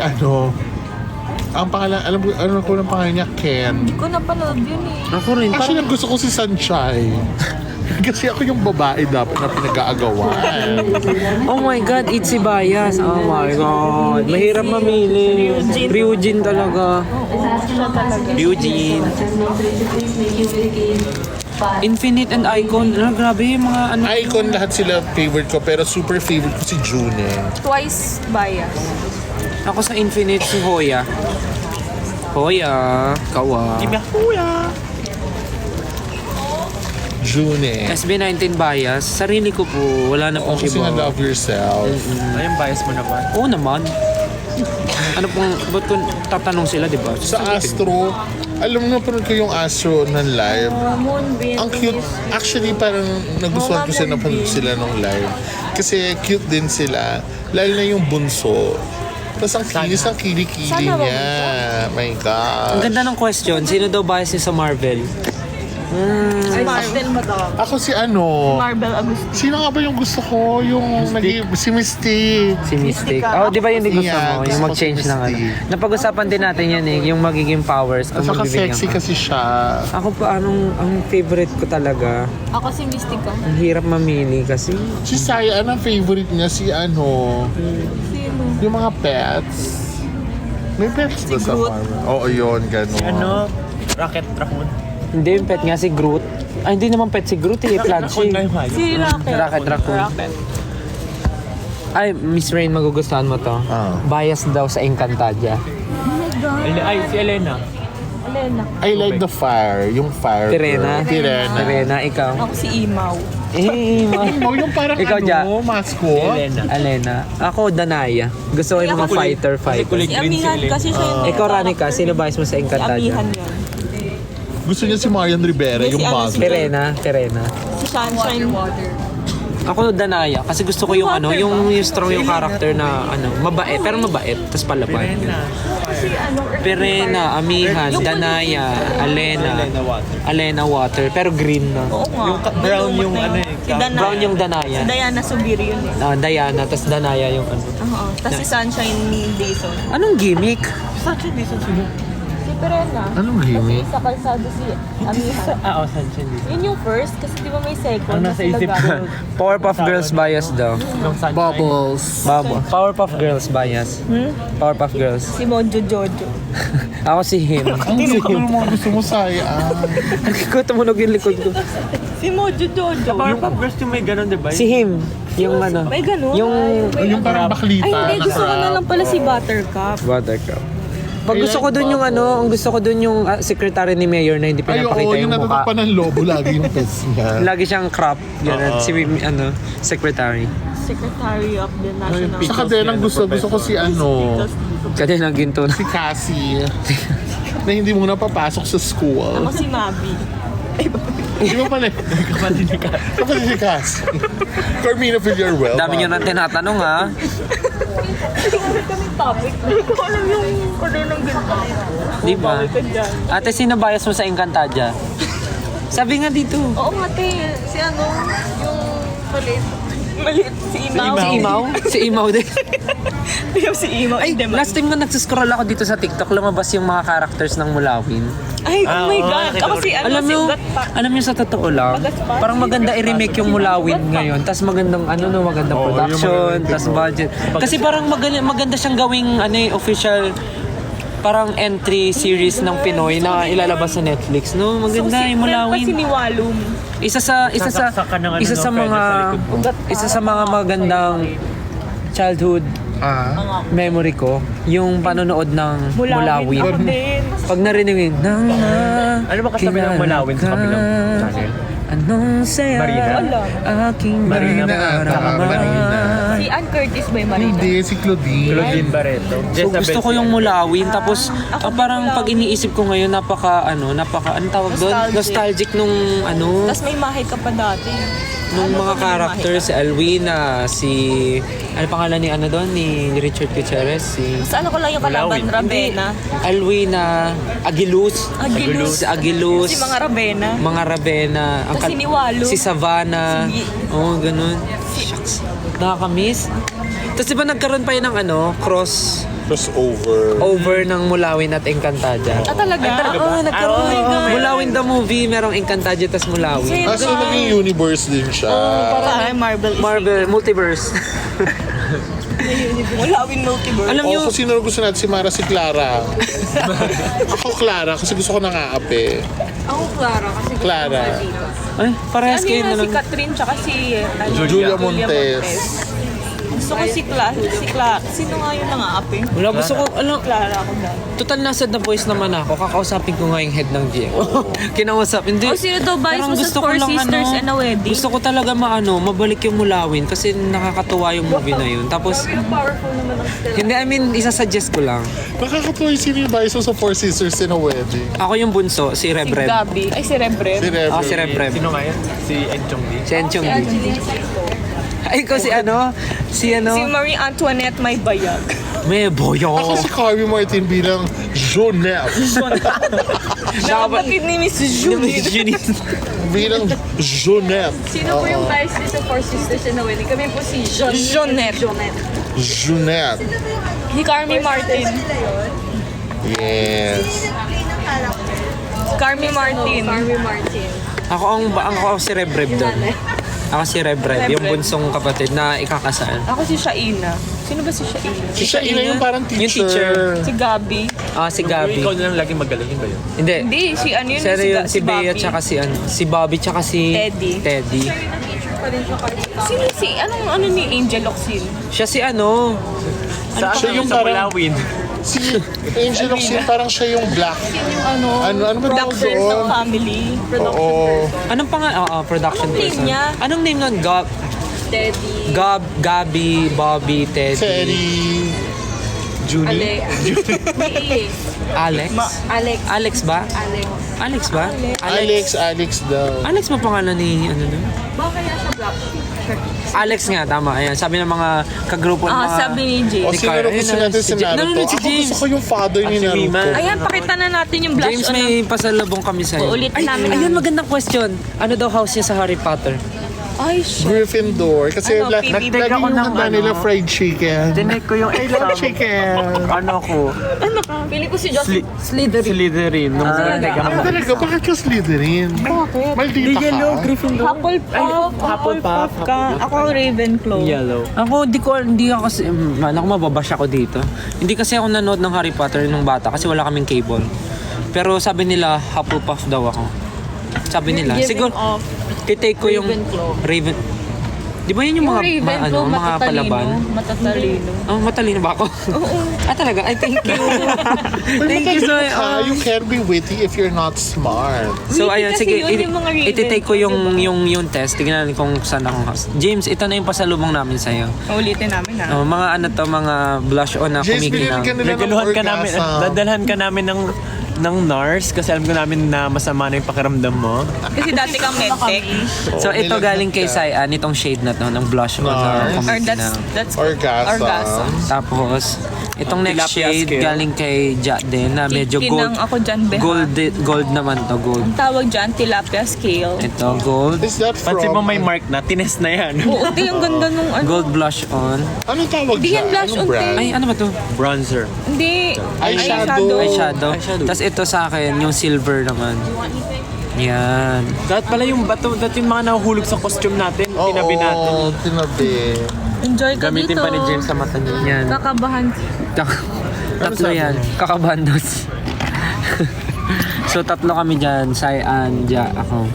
ang pangalan, alam ko ng pangalan niya, Ken. Hindi ko napanood yun eh. Ako rin. Actually, gusto ko si Sanchay. Kasi ako yung babae dapat na pinag-aagawan. Oh my God, it's si Bias. Oh my God. Mahirap mamili. Ryujin talaga. Ryujin. Infinite and Icon. Grabe yung mga ano. Icon lahat sila favorite ko, pero super favorite ko si June. Twice bias. Ako sa Infinite si Hoya. Hoya. Kawa. June. SB19 Bias. Sarili ko po. Wala na Oh, pong kasi nga iba. love yourself. Ayun, bias mo naman. Oo naman. Ano pong, ba't kung tatanong sila, di ba? Sa Astro, alam mo, napanood ko yung Astro ng live. Ang cute. Actually, parang nagustuhan ko sila napanood sila nung live. Kasi cute din sila. Lalo na yung bunso. Tapos ang kinis, ang kili-kili niya. My God. Ang ganda ng question. Sino daw bias niya sa Marvel? Marvel mo daw. Ako si Marvel Agustin. Sino nga ba yung gusto ko? Si Misty. Si Mystic. Oh, di ba yun yung gusto Yeah, mo? gusto Yung ko mag-change si ng ano. Mystic. Napag-usapan din natin yan eh. Yung magiging powers. At Kung saka magbibigyan sexy ka. kasi siya. Ako pa, ang favorite ko talaga. Ako si Mystica. Ang hirap mamili kasi. Si Saya, ang favorite niya si Sino? yung mga pets. May pets ba sa farm? Oo, yun, gano'n. Rocket Raccoon. Hindi, yung pet nga si Groot. Ay, hindi naman pet si Groot eh. Planche. Si Rocket. Rocket Raccoon. Ay, Miss Rain, magugustuhan mo to. Ah. Bias daw sa Encantadia. Ay, si Elena. Elena. I like the fire. Yung fire. Tirena. girl. Tirena. Tirena, ikaw. Ako si Imaw. Oh, yung parang Ikaw, Ja. mascot. Alena. Ako, Danaya. Gusto ko yung mga fighter. Si Amihan kasi siya yung... Ikaw, Ranica, sino ba mo sa Si Encantadia? Amihan yun. Gusto niya si Marian Rivera, Yes, yung si ano, mascot. Tirena. Si Sunshine. Ako, Danaya. Kasi gusto ko yung ano, yung strong yung character na ano, mabait. Pero mabait. Tapos palaban. Perena, Amihan, Danaya, Alena Water. Pero green na. Oo nga. Yung brown yung ano eh. Si Danaya. Brown yung Danaya. Si Diana Subiri yun eh. Diana, tapos Danaya yung ano. Oo. Tapos si Sunshine Dizon. Anong gimmick? Si Perena. Anong gimmick? Sa kalsado si Amihan. Oo, Sunshine Dizon. Yun yung first kasi di ba may second. Ang nasa isip ko, Powerpuff Girls bias daw. nung Sunshine. Bubbles. Powerpuff Girls bias. Powerpuff Girls. Si Mojo Jojo. Ako si Him. Ano mo gusto mo sayang? Ko tumunog yung likod ko. Si Mojo Jojo. Powerpuff Girls yung may ganun, di ba? Si Him. Yung ano. May ganun? Yung parang baklita. Ay, hindi. Gusto ko na lang pala si Buttercup. Buttercup. Pag gusto ko dun yung ano, ang gusto ko dun yung secretary ni Mayor na hindi Ay, oo, pinapakita yung yung mukha. natatapan ng lobo lagi yung pets niya. Lagi siyang crop. Ganun. Si ano, secretary. Secretary of the National. Saka din ang gusto ko si ano, Kasi nang ginto na. si Cassie. Na hindi mo napapasok sa school. Ako si Mabi. Di ba pala? Kapatid ni Cassie. Carmina Villarreal. Dami nyo nang tinatanong ha. Kami topic. Hindi ko alam yung order ng ganda. Di ba? Ate, sino bias mo sa Encantadia? Sabi nga dito. Oo nga, te. Si ano, yung maliit. Maliit. Si Imaw. Si Imaw? Si Imaw din. Yung si Imaw. Ay, last time nga nagsiscroll ako dito sa TikTok, lumabas yung mga characters ng Mulawin. Ay, oh my God. Ako si ano, Alam si mo, Gatpa. alam mo sa totoo lang, parang maganda i-remake yung Mulawin ngayon. Tapos magandang ano no, magandang production, tapos budget. Kasi parang maganda siyang gawing ano official parang entry series ng Pinoy na ilalabas sa Netflix, no? Maganda yung Si Mulawin. Walum. Isa sa Sasaksakan ng ano, isa sa no, mga Fred, isa sa mga magandang childhood memory ko, yung panonood ng Mulawin. Ako din. Pag narinig yung Ano ba kasama ng Mulawin sa kabilang channel? Anong saya Wala. aking Marina, naramdaman. Si Ann Curtis ba yung Marina? Hindi, si Claudine. Claudine Barreto. So gusto ko yung Mulawin, tapos parang pag iniisip ko ngayon napaka ano tawag doon? Nostalgic nung ano, Tapos may mahay ka pa dati. nung mga character, si Alwina, si ano pangalan ni ano doon, ni Richard Gutierrez, si Sa ano ko lang yung kalaban, Mulawin. Rabena. Alwina, Agilus, Agilus. si Agilus, Si mga Rabena. mga Rabena, Tas si Niwalo. si Savannah, Si- ganun. Shucks, nakakamiss. Tapos di ba nagkaroon pa yun ng ano, over ng Mulawin at Encantadia. Ah, talaga? Oo, nagkaroon. Oh my God. Mulawin the movie, merong Encantadia tas Mulawin. Same. So, naging universe din siya. Para Marvel. Marvel, multiverse. Mulawin multiverse. Alam niyo, Kung sino gusto natin, si Mara, si Clara. Ako Clara, kasi gusto ko ng aape. Ako Clara kasi Clara. ay, parehas ano kayo yun na si lang. Catherine tsaka si ano, Julia Montes. Gusto ko si Sino nga yung nang-aapi? Wala, gusto ko, Clara ako dahil. total nasa The Voice naman ako. Kakausapin ko nga yung head ng GM. Kinausap. Hindi. O sino daw ba Parang mo sa gusto ko Four lang, Sisters and a Wedding? Gusto ko talaga mabalik yung Mulawin kasi nakakatuwa yung movie na yun. Tapos, Powerful naman ang Stella. hindi, I mean, isasuggest ko lang. Nakakatuwa yung sino yung Bison sa Four Sisters in a Wedding. Ako yung bunso, si Si Rebreb. Gabi. Ay, si Rebreb. Si Rev. Si Rebreb. Sino nga yun? Si Enchong Lee. Si Enchong Lee. Ay, ikaw si ano? Si ano? Si Marie Antoinette may bayag. May boyo. Ako si Carmi Martin bilang Jonette. Nakapatid ni Miss Julie. Bilang Jonette. Sino po yung vice niya sa Four Sisters in a Wedding? Kami po si Jonette. Jonette. Ni Carmi Martin. Yes. Carmi Martin. Carmi Martin. Ako si Rebreb doon. Ako si Rebreb, yung bunsong kapatid na ikakasal. Ako si Shaina. Sino ba si Shaina? Si Shaina yung parang teacher. Yung teacher. Si Gabi. Si Gabi. Ikaw na lang laging magaling ba yun? Hindi. Hindi, si ano yun? Sino yun? Si Bea Bobby. tsaka si ano? Si Bobby tsaka si Teddy. Sino si, ano ni Angel Locsin? Siya si ano? Sa Siya yung sa parang- Mulawin. Si Angel Locsin, parang siya yung black. Ano ba tawag Doctors ng doon? family. Oo. Anong production Anong name person? niya? Anong name nun? Teddy. Gabi, Bobby, Teddy, Teddy. Ale. May Alex? Alex. Alex ba? Alex. Alex ba? Alex daw. Alex ba pangalan ni ano nun? Bakit kaya siya black? Alex nga, tama. Ayan, sabi ng mga kagrupo ng mga... Sabi ni Jay. O sino na gusto natin si Naruto? Nanonood si Ako James. gusto ko yung father ni Naruto. Ayan, pakita na natin yung blush James, on. may pasalubong kami sa'yo. Uulitin namin. Ayun, magandang question. Ano daw house niya sa Harry Potter? Ay, shit. Gryffindor. Kasi Ano, lagi Phoebe? yung handa nila fried chicken. Tinek ko yung I love chicken. ano ko, Pili ko si Jocelyn. Slytherin. Nung Talaga, bakit ka Slytherin? Bakit? Maldita ka. Hufflepuff ka. Ako Ravenclaw. Yellow. Ako, hindi ako kasi... Ako mababash ako dito. Hindi kasi ako nanood ng Harry Potter nung bata kasi wala kaming cable. Pero sabi nila, Hufflepuff daw ako. Sabi nila. Siguro, titake ko yung Raven. Di ba yun yung mga mga palaban? Matatalino. Oh, matalino ba ako? Talaga? Ay, thank you. Thank you so much. You can't be witty if you're not smart. So Witty ayun, kasi sige, yun, yung mga Raven. ititake ko yung test. Tingnan natin kung saan akong house. James, ito na yung pasalubong namin sa'yo. Ulitin namin ha. Mga mga blush on na James, kumikinang. binili ka nila ng Nagaluhan ka namin, orgasm. dadalhan ka namin ng NARS kasi alam ko namin na masama na yung pakiramdam mo. Kasi dati kang medtech. So ito galing kay Sayan, itong shade na to, ng blush on na Nice. Or kumikinang. that's Orgasm. Tapos, itong next Tilapia shade scale. galing kay Ja din na medyo gold. Kinang ako dyan, Beha. Gold naman to, gold. Ang tawag dyan, tilapia scale. Ito, gold. Is that from... Pansin mo may mark na, tinest na yan. Oo, di yung ganda nung ano. Gold blush on. Anong tawag Di dyan? yan blush Anong on brand? Ay, ano ba to? Bronzer. Hindi. Eyeshadow. Eyeshadow. Tapos ito sa akin, yung silver naman. Yan. Dahil pala yung bato, dahil yung mga nahuhulog sa costume natin, Oo, tinabi natin. tinabi. Enjoy ka Gamitin dito. pa ni James sa mata niya. Yan. Kakabahan. Tatlo yan. Kakabandos. So, tatlo kami dyan. Sayan, Ja, ako.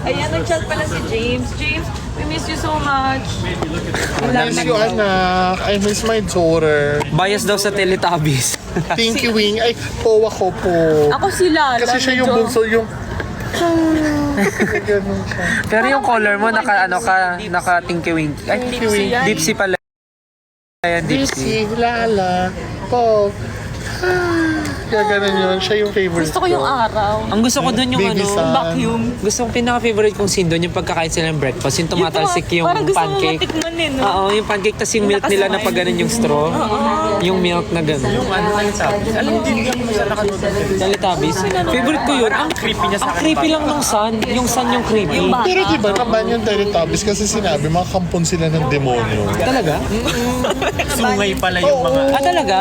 Ayan, nag-chat pala si James. James, we miss you so much. I miss you, anak. I miss my daughter. Bias daw sa Teletubbies. Pinky Wing. Ay, po ako po. Ako sila. Kasi siya yung bunso yung... Ganun siya. Pero yung color mo, naka tinky-wink. Ay, Dipsy pala. Ayan, Dipsy. Dipsy, Lala, Po. Kaya ganun yun. Siya yung favorite Gusto ko yung araw. Ang gusto ko dun yung Baby ano, sun. Vacuum. gusto kong pinaka-favorite kong scene dun, yung pagkakain sila ng breakfast, yung tumatalsik yung Parang gusto mo pancake. matikman eh, no? Oo, yung pancake, tas yung milk nila na pag ganun yung straw. Yung milk na ganun. Yung ano, alam mo, Teletubbies. Favorite ko yun. Ang creepy niya sa akin. Ang creepy lang ng sun. Yung sun yung creepy. Pero diba naman yung Teletubbies kasi sinabi mga kampon sila ng demonyo. Talaga? Sungay pala yung mga... Talaga?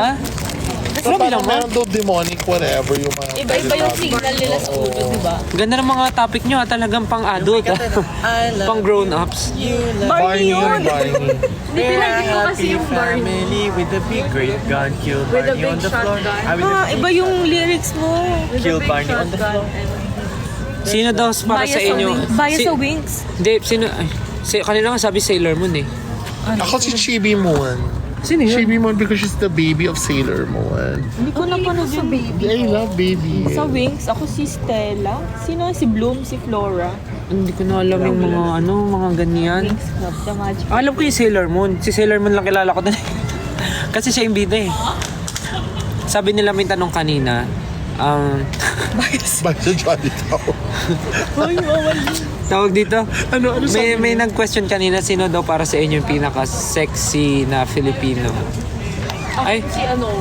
So Grabe parang naman. meron daw demonic whatever yung mga Iba-iba yung signal nila sa ulo, di ba? Ganda ng mga topic nyo, talagang pang-adult. Pang grown-ups. Barney yun, Barney. Hindi pinagin ko kasi yung Barney. family with a big great gun killed With a Barney big on the floor. shotgun. I will Iba yung lyrics mo. kill Barney on the floor. Sino daw para sa inyo? Bias sa wings. Hindi, sino? Kanina nga sabi Sailor Moon eh. Ako si Chibi Moon. Sino yun? Chibi Moon because she's the baby of Sailor Moon. Hindi ko napanood yung baby. I love baby. Sa wings, ako si Stella. Sino si Bloom, si Flora? Hindi ko na alam yung mga ganyan. Wings Club, The Magic. Alam ko yung Sailor Moon. Si Sailor Moon lang kilala ko dun. Kasi siya yung bida eh. Sabi nila may tanong kanina, Basta Johnny Tao. tawag dito, Ano sabi may nag-question kanina, sino daw para sa inyo yung pinaka-sexy na Filipino? Ay, Si ano,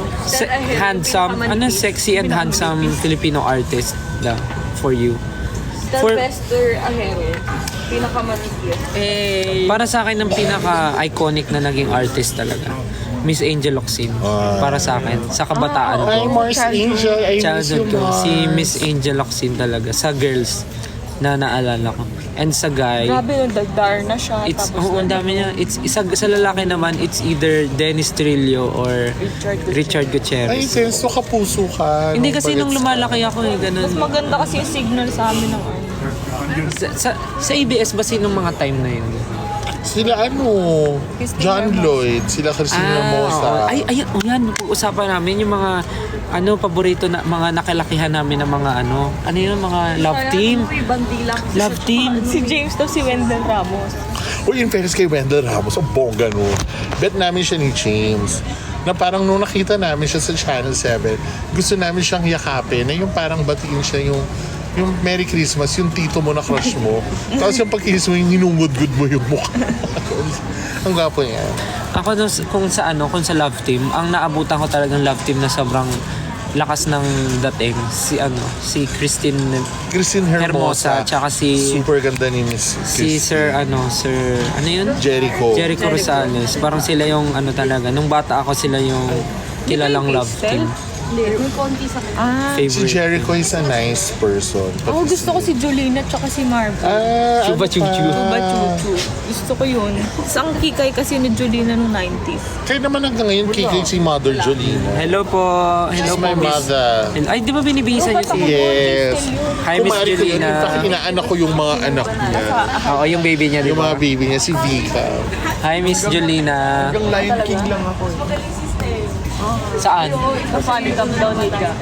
handsome, sexy and handsome Filipino artist daw for you? For- Sylvester Ahero. Pinakamanigit. Para sa akin, ang pinaka-iconic na naging artist talaga, Miss Angel Locsin. Para sa akin, sa kabataan Hi, ko. Mars Angel. I miss you, Childhood ko, Mars. si Miss Angel Locsin talaga, sa girls na naalala ko. And sa guy, Grabe yung dagdar na siya. it's, tapos ang dami niya. Sa lalaki naman, it's either Dennis Trillo or Richard Ay, Gutierrez. sense to kapuso ka. Hindi kasi nung lumalaki ako eh, ganun. Mas maganda kasi yung signal sa amin ng ano. Sa ABS ba sinong mga time na yun? Sila John Lloyd, sila Christine Hermosa. Ay, yan. Pag-usapan namin yung mga paborito na mga nakalakihan namin ng mga mga love team. Love team. Si James daw, si Wendell Ramos. Uy, in fairness kay Wendell Ramos, ang bongga nun. Bet namin siya ni James. Na parang nung nakita namin siya sa Channel 7, gusto namin siyang yakapin. Na yung parang batiin siya yung Merry Christmas, yung tito mo na crush mo. Tapos yung pagkinis mo, yung hinungod-good mo yung mukha. Ang gwapo niya. Ako kung sa love team, ang naabutan ko talagang love team na sobrang lakas ng dating si Christine Hermosa tsaka super ganda ni Miss Sir Jericho Rosales. Parang sila yung talaga nung bata ako, sila yung kilalang love team. May konti sa Favorite. si Jericho is a nice person. Ako gusto ko si Jolina tsaka si Marvin. Chuba Chuchu. Chuba Chuchu. Gusto ko yun. Isang kikay kasi ni Jolina noong 90s. Kaya naman hanggang ngayon kikay si Mother Jolina. Hello po. Hello She's po, my Miss. mother. Ay, di ba binibihisan niyo si Yes. Hi, Miss Kumari ko yun. In Jolina. fact, inaanak ko yung mga anak niya. Oo, yung baby niya, di Yung ba? mga baby niya, si Vika. Hi, Miss Jolina. Lion King lang ako. Saan? Napaligam daw nila.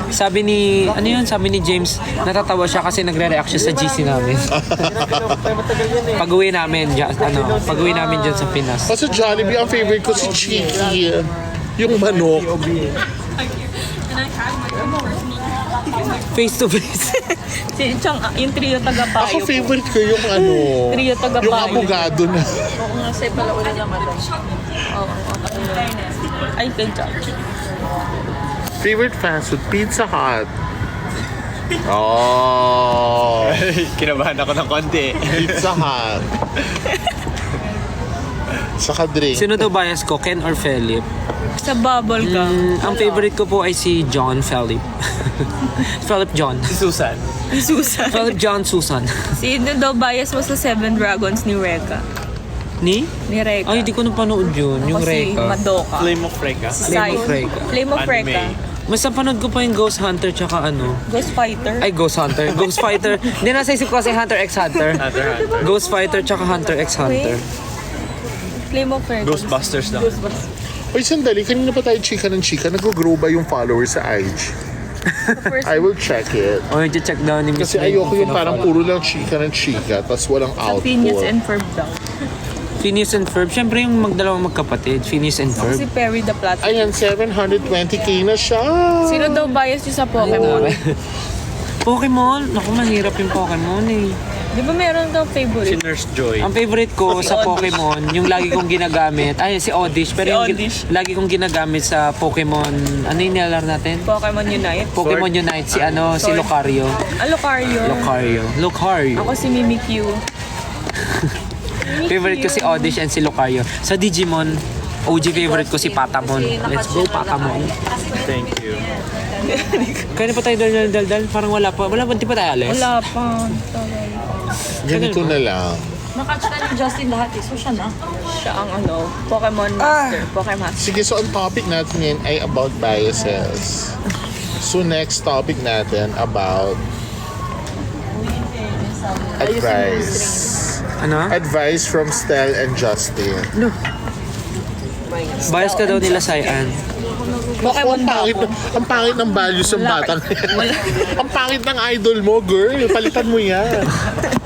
Sabi ni James, natatawa siya kasi nagre-react siya sa GC namin. Pag-uwi namin dyan sa Pinas. Kasi Jollibee, ang favorite ko si Chiki. Yung manok. Face to face. Si Chang, yung trio tagapayo. Ako favorite ko yung Trio tagapayo. yung abogado na. Oo nga, say pala ulit naman. Oo. Ay, kay Chang. Favorite fast food, Pizza Hut. Oh, Kinabahan ako ng konti. Pizza Hut. Saka drink. Sino daw bias ko? Ken or Philip? Sa bubble gum. Ang favorite ko po ay si John Philip. Philip John. Si Susan. Susan. Philip John Susan. Sino daw bias mo sa Seven Dragons ni Reka? Ni? Ni Reka. Ay, di ko napanood yun. Yung Ako si Reka. Madoka. Flame of Reka. Flame of Reka. Flame of Anime. Reka. Mas napanood ko pa yung Ghost Hunter tsaka Ghost Fighter. Ay, Ghost Hunter. Ghost Fighter. Hindi, nasa isip ko kasi Hunter x Hunter. Hunter. Ghost Fighter tsaka Hunter x Hunter. Flame of Reka. Ghostbusters lang. Uy, sandali. Kanina pa tayo chika ng chika. Nag-grow ba yung followers sa IG? I will check it. O, check down ni Miss Kasi May ayoko kung yung parang pino-follow. puro lang chika ng chika tapos walang Phineas output. and Ferb daw. Phineas and Ferb. Siyempre yung magdalawang magkapatid. Phineas and Ferb. Si Perry the Platypus. Ayan, 720k na siya. Sino daw bias niyo sa Pokemon? Pokemon? Naku, mahirap yung Pokemon eh. Di ba meron daw Si favorite? Nurse Joy. Ang favorite ko sa Pokemon, yung lagi kong ginagamit, ay si Oddish, pero Si yung Oddish. lagi kong ginagamit sa Pokemon, ano yung nilalaro natin? Pokemon Unite. Pokemon Unite, si Sword. Lucario. Lucario. Lucario. Ako si Mimikyu. Favorite ko si Oddish and si Lucario. Sa Digimon, OG favorite ko si Patamon. Let's go, Patamon. Thank you. Kaya na pa tayo dal. Parang wala pa, di pa tayo alis? Wala pa. Ganito na lang. Nakatch na ni Justin lahat eh. So siya na. Siya ang Pokemon Master. Pokemon. Sige, so ang topic natin ngayon ay about biases. So next topic natin about advice. Ano? Advice from Stel and Justin. Bias ka daw nila, Sayan. Pokemon Ang pangit ng values ng batang ang pangit ng idol mo, girl. Palitan mo yan.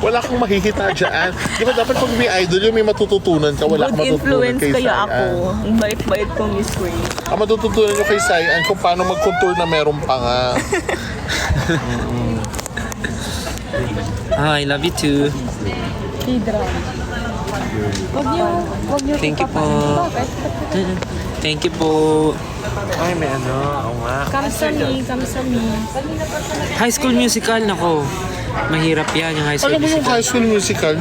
Wala kang makikita dyan. Di ba dapat pag may idol yun, may matututunan ka. Wala kang Good matututunan influence kay kaya Sayan. ako. Ang bait-bait ko, Miss Queen. Ang matututunan nyo kay Sayan kung paano mag-contour na meron pa nga. I love you too. Hydra. Wag niyo Thank you po. Bakit? Thank you po. Ay, may oo nga. Kamsami. High School Musical, nako. Mahirap yan, yung High School Alam mo yung Musical. High School Musical,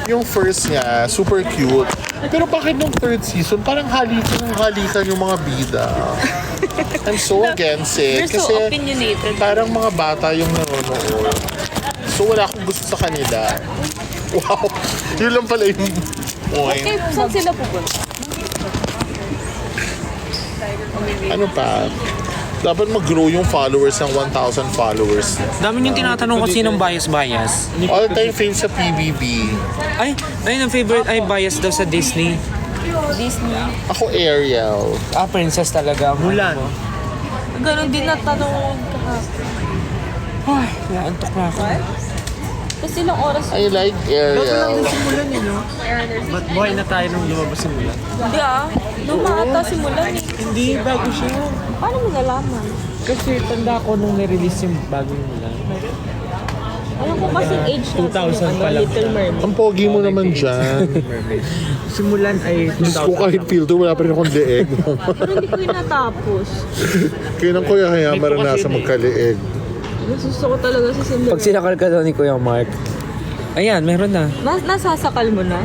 yung first niya, super cute. Pero bakit nung third season, parang halikan yung mga bida. I'm so against it. You're so Kasi opinionated. parang mga bata yung nanonood. So wala akong gusto sa kanila. Wow, yun lang pala yung point. Okay, saan sila pupunta? Ano pa? Dapat mag-grow yung followers ng 1,000 followers. Dami yung tinatanong ko sinong bias. All time fame sa PBB. Ay, ayun ang favorite ay bias daw sa Disney. Disney. Ako Ariel. Ah, princess talaga. Mulan. Ganon din natanong kahapon. Ay, naantok na ako. Tapos ilang oras I like Ariel. Mulan yun, no? Ba't buhay na tayo nung lumabas si Mulan? Hindi Lumata si Mulan eh. Hindi, bago siya. Paano mo nalaman? Kasi tanda ko nung nirelease yung bagong Mulan. Alam ko kasing age na 2000 pa lang. Little Mermaid. Ang pogi mo naman dyan. Si Mulan ay Diyos ko kahit filter, wala pa rin akong leeg. Pero hindi ko yung natapos. Kaya nang kuya kaya maranasan magkaleeg. Gusto ko talaga si Cinderella. Pag sinakal ka daw ni Kuya Mark. Ayan, meron na. Nasasakal mo na?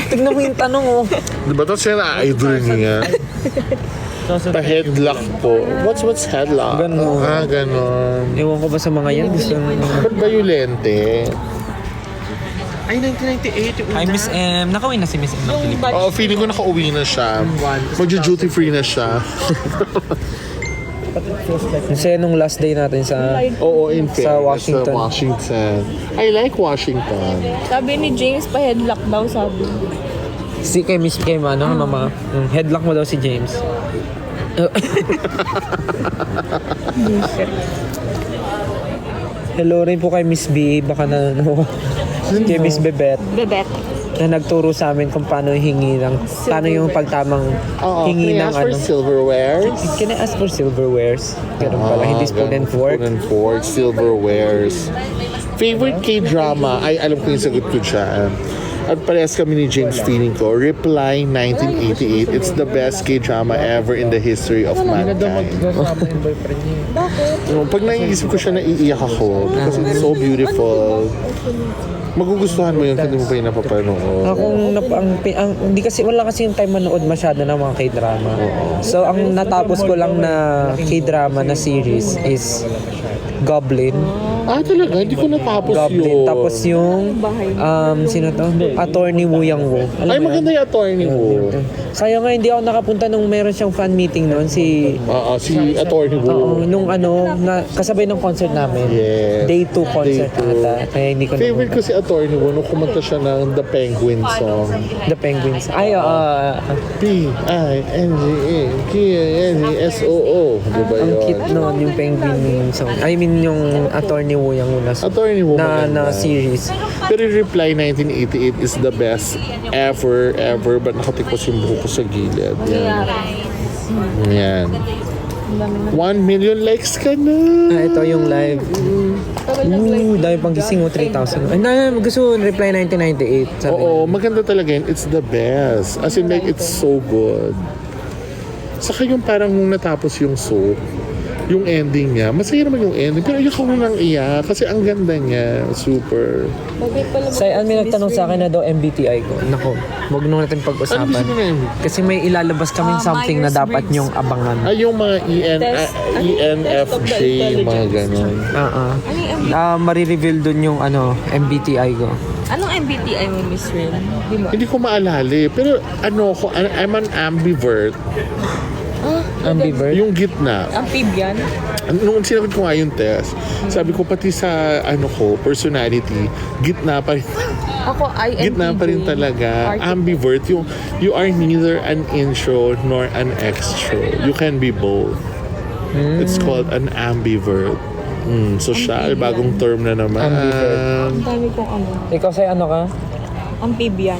Tignan mo yung tanong oh. Diba ito siya na-idol niya? Pa-headlock po. What's headlock? Ganon. Ah, ganon. Ewan ko ba sa mga yan? Gusto Ba't violente? Ay, 1998 yung Hi, Miss M. Nakawin na si Miss M ng Yung Pilipinas. batch. Oo, feeling ko nakauwi na siya. Magjo-duty free na siya. Kasi nung last day natin sa... Oo, in fairness, Washington. Sa Washington. I like Washington. Sabi ni James, pa-headlock daw sabi. Si kay Miss Kim, ano, mama. Headlock mo daw si James. Hello rin po kay Miss B. Baka na, kay Miss Bebet. Bebet. Na nagturo sa amin kung paano hingi ng... Paano yung pagtamang Oo, hingi can I ng ask for ano. silverwares? Can I ask for silverwares? Ganun pala, hindi spoon and fork. Spoon and fork, silverwares. Favorite K-drama? Ay, alam ko yung sagot ko dyan. At parehas kami ni James feeling ko. Reply 1988. It's the best K-drama ever in the history of mankind. Pag naiisip ko siya, naiiyak ako. Because it's so beautiful. Magugustuhan mo yun kung hindi mo pa yung napapanood. Hindi kasi, wala kasi yung time manood masyado ng mga K-drama. So, ang natapos ko lang na K-drama na series is Goblin. Ah, talaga? Hindi ko natapos Goblin. yun. Tapos yung, sino to? Attorney Woo Yang Woo. Alam Ay, mo maganda yung attorney mo. yan? Kaya nga hindi ako nakapunta nung meron siyang fan meeting noon. Si Si attorney Oo, mo. nung kasabay ng concert namin. Yes. Day 2 concert Day two. ata. Kaya hindi ko Favorite ko si attorney mo nung kumanta siya ng The Penguin song. The Penguins. Ay, P-I-N-G-A-K-N-G-S-O-O. Diba ang yun? cute noon yung Penguin song. I mean yung Attorney Woo Yang Woo Attorney mo na series. Pero Reply 1988 is the best ever. But nakatikos yung buhok ko sa gilid. Yan. 1 million likes ka na. Ito yung live. Dahil pang gising mo 3,000. Ay, gusto Reply 1998. Sabi Oo, maganda talaga yun. It's the best. As in like, it's so good. Saka yung parang nung natapos yung soap, yung ending niya, masaya naman yung ending. Pero iyak ako nang iyak kasi ang ganda niya. Super. Sayan, may nagtanong sa akin na daw MBTI ko. Nako, huwag nung natin Ano pag-usapan. gusto mo na yun? Kasi may ilalabas kaming something na dapat nyong abangan. Ay, yung mga ENFJ, mga ganon. Marireveal dun yung MBTI ko. Anong MBTI mo, Miss Rin? Di ba? Hindi ko maalala eh. Pero I'm an ambivert. Ambivert? Yung gitna. Amphibian? Nung sinagot ko nga yung test, sabi ko pati sa personality, gitna pa rin. Ako, INTJ. Gitna pa rin talaga. Ambivert. Yung you are neither an intro nor an extro. You can be both. It's called an ambivert. So siya, bagong term na naman. Ambivert. Ang dami kong Ikaw say ano ka? Amphibian.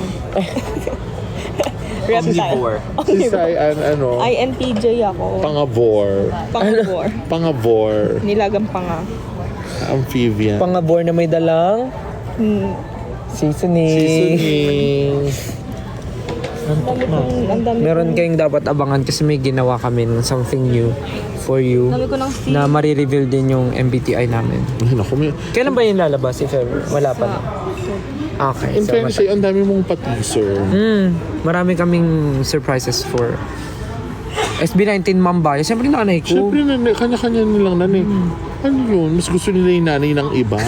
Reptile. Si Sayan, INTJ ako. pangabor. Pangabor. Nilagang panga. Amphibian. Pangabor na may dalang seasoning. Ang dami Meron kayong dapat abangan kasi may ginawa kami ng something new for you ko ng Steve. na marireveal din yung MBTI namin. Ay, naku, Kailan ba yung lalabas if ever? Wala pa na. Okay. in fairness sa'yo, ang dami mong pa-teaser. Marami kaming surprises for SB19 Mamba. Siyempre nanay ko. Siyempre, kanya-kanya nilang nanay. Ano yun? Mas gusto nila yung nanay ng iba?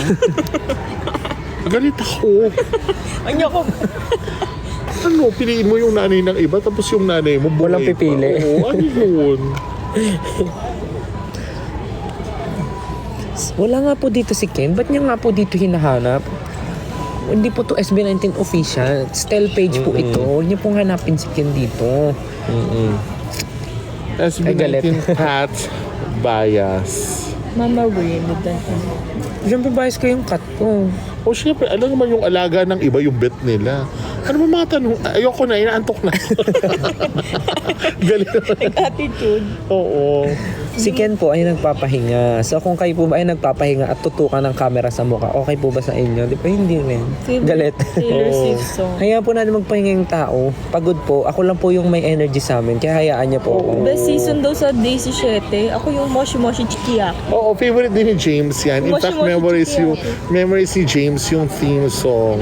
Galit ako. Anya ko. Piliin mo yung nanay ng iba tapos yung nanay mo buhay Walang pipili. pa. Oo, ano yun? Wala nga po dito si Ken. Ba't niya nga po dito hinahanap? Hindi po to SB19 official. Style page po ito. Huwag niyo pong hanapin si Ken dito. SB19 cat bias. Mama Win, Siyempre bias ko yung cut ko. O syempre, alam naman yung alaga ng iba yung bet nila. Ano ba mga tanong? Ayoko na, inaantok na. Galing naman. attitude. Oo. Si Ken po ay nagpapahinga. So kung kayo po ba ay nagpapahinga at tutukan ng camera sa mukha, okay po ba sa inyo? Di ba hindi rin? Galit. Taylor Swift song. Hayaan po natin magpahinga yung tao. Pagod po. Ako lang po yung may energy sa amin. Kaya hayaan niyo po ako. Best season daw sa Day 17. Ako yung Moshi Moshi Chikiyaki. Oo, favorite din ni James yan. In fact, memories ni James yung theme song.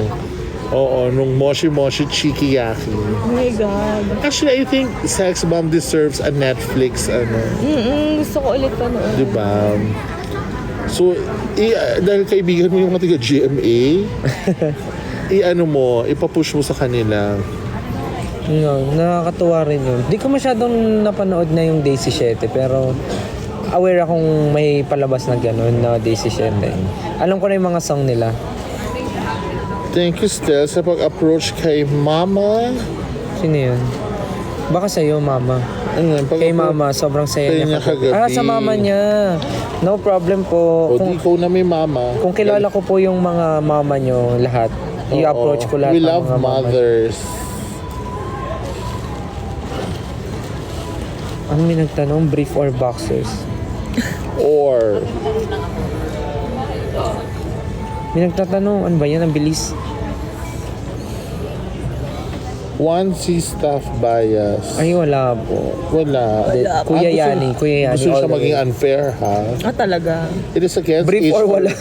Oo, nung Moshi Moshi Chikiyaki. Oh my God. Actually, I think Sex Bomb deserves a Netflix, Gusto ko ulit panood. di ba? So, dahil kaibigan mo yung mga taga GMA, ipapush mo sa kanila. No, nakakatuwa rin yun. Di ko masyadong napanood na yung Day 17 pero aware akong may palabas na gano'n na Day 17. Alam ko na yung mga song nila. Thank you, Stel, sa pag-approach kay Mama. Sino yun? Baka sa'yo, Mama. Kay Mama, sobrang saya Kaya niya niya kagabi. sa Mama niya. No problem po. O, di ikaw na may Mama. Kung kilala ko po yung mga Mama nyo, lahat, i-approach ko lahat We ng love mga Mama. mothers. Ano may nagtanong? Brief or boxers? Or, May nagtatanong, ano ba yan? Ang bilis. onesie staff bias. Ay, wala po. Wala. Kuya Yani, Kuya Yani. Gusto all siya the maging way. unfair, ha? Talaga. It is against Brief age or wala?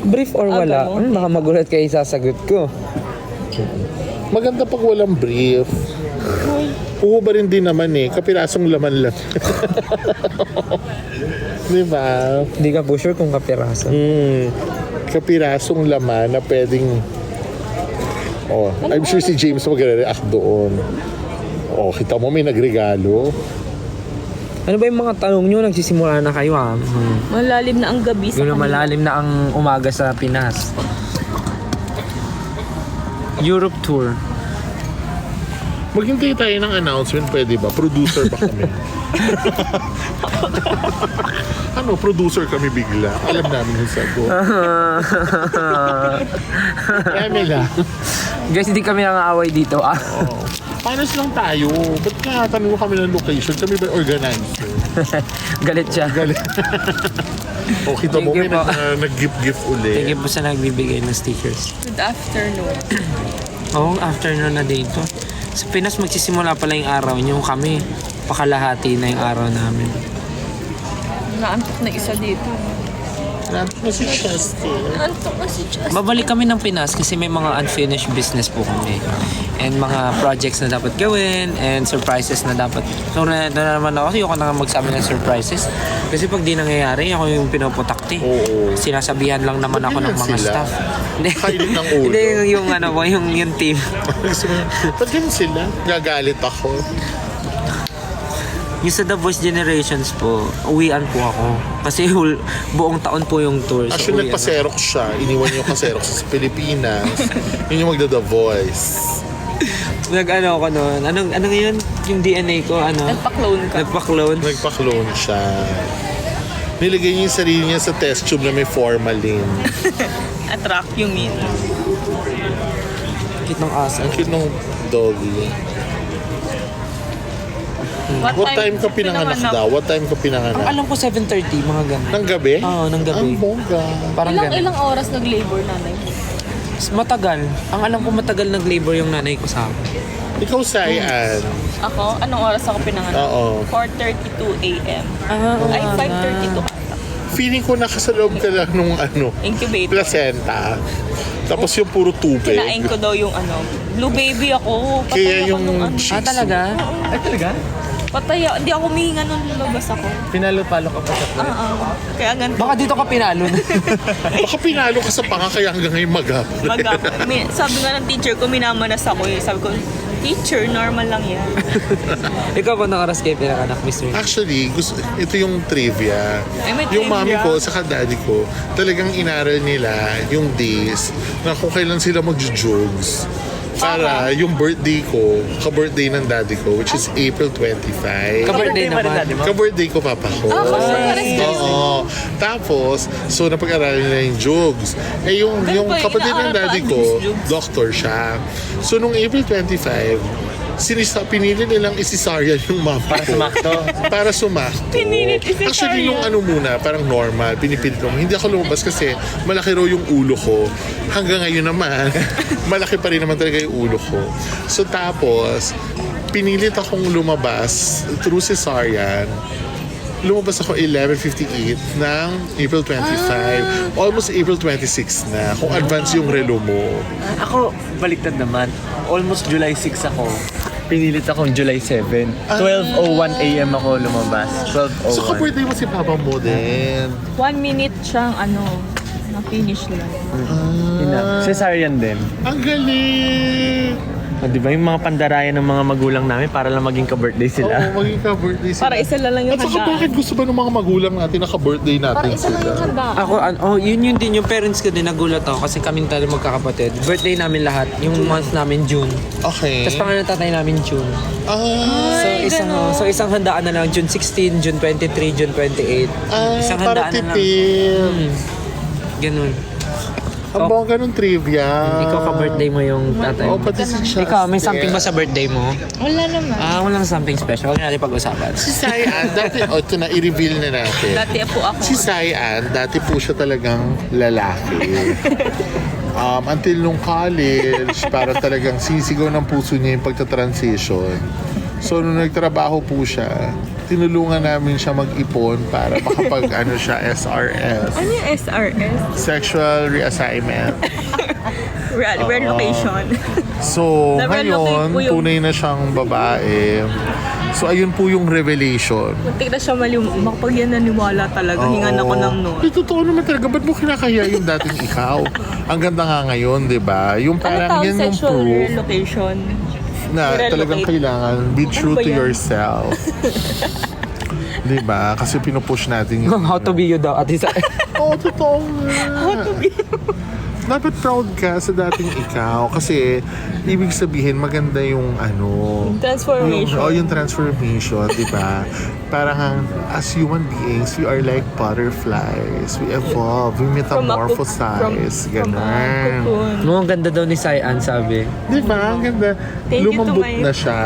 Brief or wala? ganun. Baka magulat kayo sasagot ko. Maganda pag walang brief. Uhuba rin din naman kapirasong laman lang. Di ba? Hindi ka po sure kung kapiraso. Kapirasong laman na pwedeng... Oh, I'm sure si James magre-react doon. Oh, kita mo may nagregalo. Ano ba yung mga tanong nyo? Nagsisimula na kayo ha? Malalim na ang gabi sa Yun na kanila. malalim na ang umaga sa Pinas. Europe tour. Maghintay tayo ng announcement, pwede ba? Producer ba kami? Producer kami bigla. Alam namin yung sagot. Emila. Guys, hindi kami nangaaway dito ah. Panos lang tayo? Ba't ka tanong kami ng location? Kami ba organizer? Galit siya. O, kita mo Thank you may po. nag-gift ulit. Thank you po sa nagbibigay ng stickers. Good afternoon. Oo, afternoon na dito. Sa Pinas magsisimula pala yung araw niyo. Kami, pakalahati na yung araw namin. Naantok na isa dito. Natin si Chesty. Naantok na si Just. Babalik kami ng Pinas kasi may mga unfinished business po kami. And mga projects na dapat gawin and surprises na dapat. So, na naman ako. Ayoko na magsabi ng surprises. Kasi pag di nangyayari, ako yung pinopotakti. Oo. Sinasabihan lang naman ako ng ganyan mga sila? staff. Hindi. Kainit ng ulo. Hindi, yung team. Ba't ganun sila? Gagalit ako. Yung sa The Voice Generations po, uwian po ako. Kasi buong taon po yung tour. So, Actually, uwian nagpa-Xerox siya. Iniwan yung ka-Xerox sa Pilipinas. Yun yung magda-The Voice. Nag-ano ako noon. Ano yun? Yung DNA ko, ano? Nagpa-clone ka. Nagpa-clone. Nagpa-clone siya. Nilagay niya yung sarili niya sa test tube na may formalin. Attract yung mean. Kit ng asa. Ang cute ng doggy. What time ka pinanganak daw? What time ka Ang pinanganak? alam ko 7:30, mga ganun. Ng gabi? Oo, ng gabi. Ang bongga. Parang ganun. Ilang oras nag-labor nanay mo? Matagal. Ang alam ko matagal nag-labor yung nanay ko sa akin. Ikaw, Sayan. Ako? Anong oras ako pinanganak? Oo. 4:32 a.m. Ay, 5:32 ata. Feeling ko nakasaloob ka lang nung Incubator. placenta. Tapos yung puro tubig. Kinain ko daw yung blue baby ako. Patay Kaya ako yung nung shih tzu. talaga? Ay, talaga? Patay ako. Hindi ako humihinga nung lumabas ako. Pinalo-palo ka pa sa play. Kaya ganito. Baka dito ka pinalo. Baka pinalo ka sa panga kaya hanggang ngayon magap. Sabi nga ng teacher ko, minamanas ako eh. Sabi ko, Teacher, normal lang yan. Ikaw ba nang oras kayo pinanganak, Miss Rin? Actually, ito yung trivia. Ay, may Yung mami trivia. ko sa daddy ko, talagang inaral nila yung days na kung kailan sila magjo-jogs. Para yung birthday ko, ka-birthday ng daddy ko, which is April 25. Ka-birthday ba rin naman. daddy mo? Ka-birthday ko, papa ko. Oo. Tapos, so napag-aralan nila yung jogs. Eh, yung ba, kapatid ng inaaral daddy pa ko, ang jogs? doctor siya. So, nung April 25, pinili nilang isisaryan yung mama Para ko. sumakto. Para sumakto. Pinilit isisaryan. Actually, nung ano muna, parang normal, pinipilit lang. Hindi ako lumabas kasi malaki raw yung ulo ko. Hanggang ngayon naman, malaki pa rin naman talaga yung ulo ko. So tapos, pinilit akong lumabas through cesarean. Lumabas ako 11:58 ng April 25. Almost April 26 na. Kung advance yung relo mo. Ako, baliktad naman. Almost July 6 ako. Pinilit akong July 7. 12:01 a.m. ako lumabas. 12:01. So ka-birthday mo si papa mo din. 1 minute siyang na-finish lang. Cesarean din. Ang galing! Di ba yung mga pandarayan ng mga magulang namin para lang maging ka-birthday sila? Oo, maging ka-birthday sila. Para isa lang yung At saka handaan. bakit gusto ba ng mga magulang natin na ka-birthday natin Para isa lang sila? yung handaan. Ako, yun din yung parents ko din nagulat ako kasi kaming talagang magkakapatid. Birthday namin lahat, yung month namin June. Okay. Tapos pangalan ng tatay namin June. Ah, So isang handaan na lang, June 16, June 23, June 28. Isang para handaan na lang. tipid. Ganun. Ang bongga ng trivia. Ikaw ka-birthday mo yung tatay Oh, mo. pati si Justin. Ikaw, may something ba sa birthday mo? Wala naman. Walang something special. Huwag natin pag-usapan. Si Sayan, dati, ito na, i-reveal na natin. Dati po ako. Si Sayan, dati po siya talagang lalaki. Until nung college, para talagang sisigaw ng puso niya yung pagta-transition. So, nung nagtrabaho po siya, tinulungan namin siya mag-ipon para makapag siya, SRS. Ano yung SRS? Sexual reassignment. Relocation. So, Na-relocate ngayon, po yung- tunay na siyang babae. So, ayun po yung revelation. Muntik na siya makapag yan naniwala talaga. Hingan ako ng noon. Eh, totoo naman talaga. Ba't mo kinakaya yung dating ikaw? Ang ganda nga ngayon, di ba? Yung Ano parang tawag yan yung sexual proof relocation? na relocate? talagang kailangan be true ba to yan? yourself. Di ba? Kasi pinupush natin yung... How to be you daw, Ate Sa. Oo, totoo nga. Dapat proud ka sa dating ikaw kasi ibig sabihin maganda yung Transformation. yung transformation, di ba? Parang as human beings, we are like butterflies. We evolve, we metamorphosize, From a ganun. cocoon. No, ang ganda daw ni Sayan, sabi. Di ba? Ang ganda. Thank you to Lumambot my- na siya.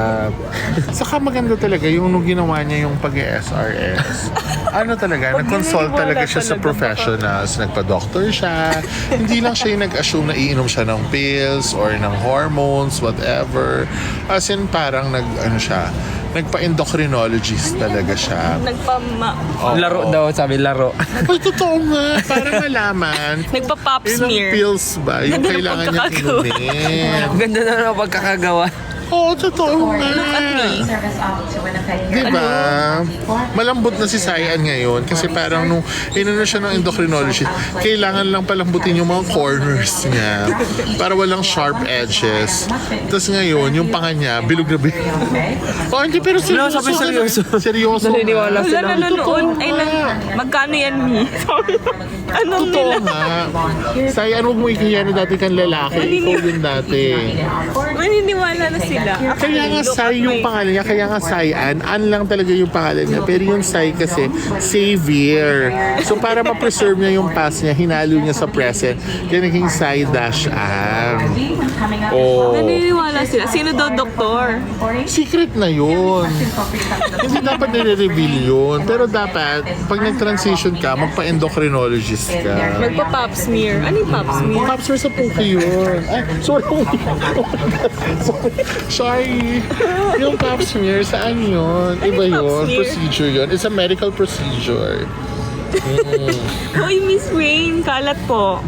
Saka maganda talaga yung nung ginawa niya yung pag-SRS. Talaga, nag-consult naniniwala talaga siya sa talaga, professionals. Nagpa-doctor siya. Hindi lang siya yung nag-assume na iinom siya ng pills or ng hormones, whatever. As in, parang nagpa-endocrinologist talaga siya. Oo. Laro daw, sabi, laro. Ay, totoo nga. Para malaman. Nagpa-pop Ilang smear. pills ba yung Ganda ng kailangan niya pagkakagawa. inumin. Ang ganda na ng pagkakagawa. Oo, totoo nga. Diba? Malambot na si Sayan ngayon kasi parang nung inano siya ng endocrinologist, kailangan lang palambutin yung mga corners niya para walang sharp edges. Tapos ngayon, yung panga niya, bilog na bilog. Oh, hindi, pero seryoso. sabi seryoso. Seryoso. Naniniwala Wala sila. nanonood. Ay, magkano yan, Mi? Anong Totoo nila? nga. Sayan, huwag mo ikaya na dati kang lalaki. Ikaw yun dati. Maniniwala na sila. Kaya nga Sai yung pangalan niya, kaya nga Sayan, lang talaga yung pangalan niya. Pero yung Sai kasi, Savior. So para ma-preserve niya yung past niya, hinalo niya sa present. Kaya naging Sai-An. Oh. Naniniwala sila. Sino daw doktor? Secret na yun. Hindi dapat nire-reveal yun. Pero dapat, pag nag-transition ka, magpa-endocrinologist ka. Magpa-pop smear. Ano yung pop smear? Pops sa puki yun. Ay, sorry. Sorry. Yung pap smear, saan yun? Iba Ano yung pap yun. smear? Procedure yun. It's a medical procedure. Hoy, Miss Wayne, kalat po.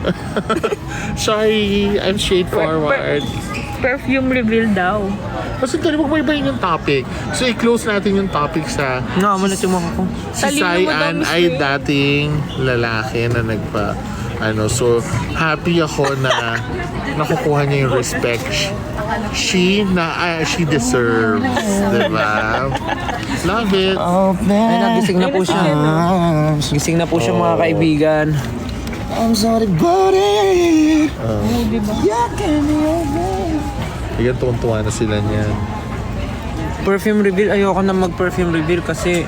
Sorry, I'm straightforward. Perfume reveal daw. Kasi tayo magbaybayin yung topic. So, i-close natin yung topic sa Nakamalat yung mga ko. si Talino mo daw, Cyan Miss ay Ray. dating lalaki na so happy ako na nakukuha niya yung respect she deserves, diba? Love it. Ay, nagising na po siya. Gising na po siya mga kaibigan. I'm sorry about it. Ayan, tuwan-tuwa na sila niyan. Perfume reveal, ayoko na mag-perfume reveal kasi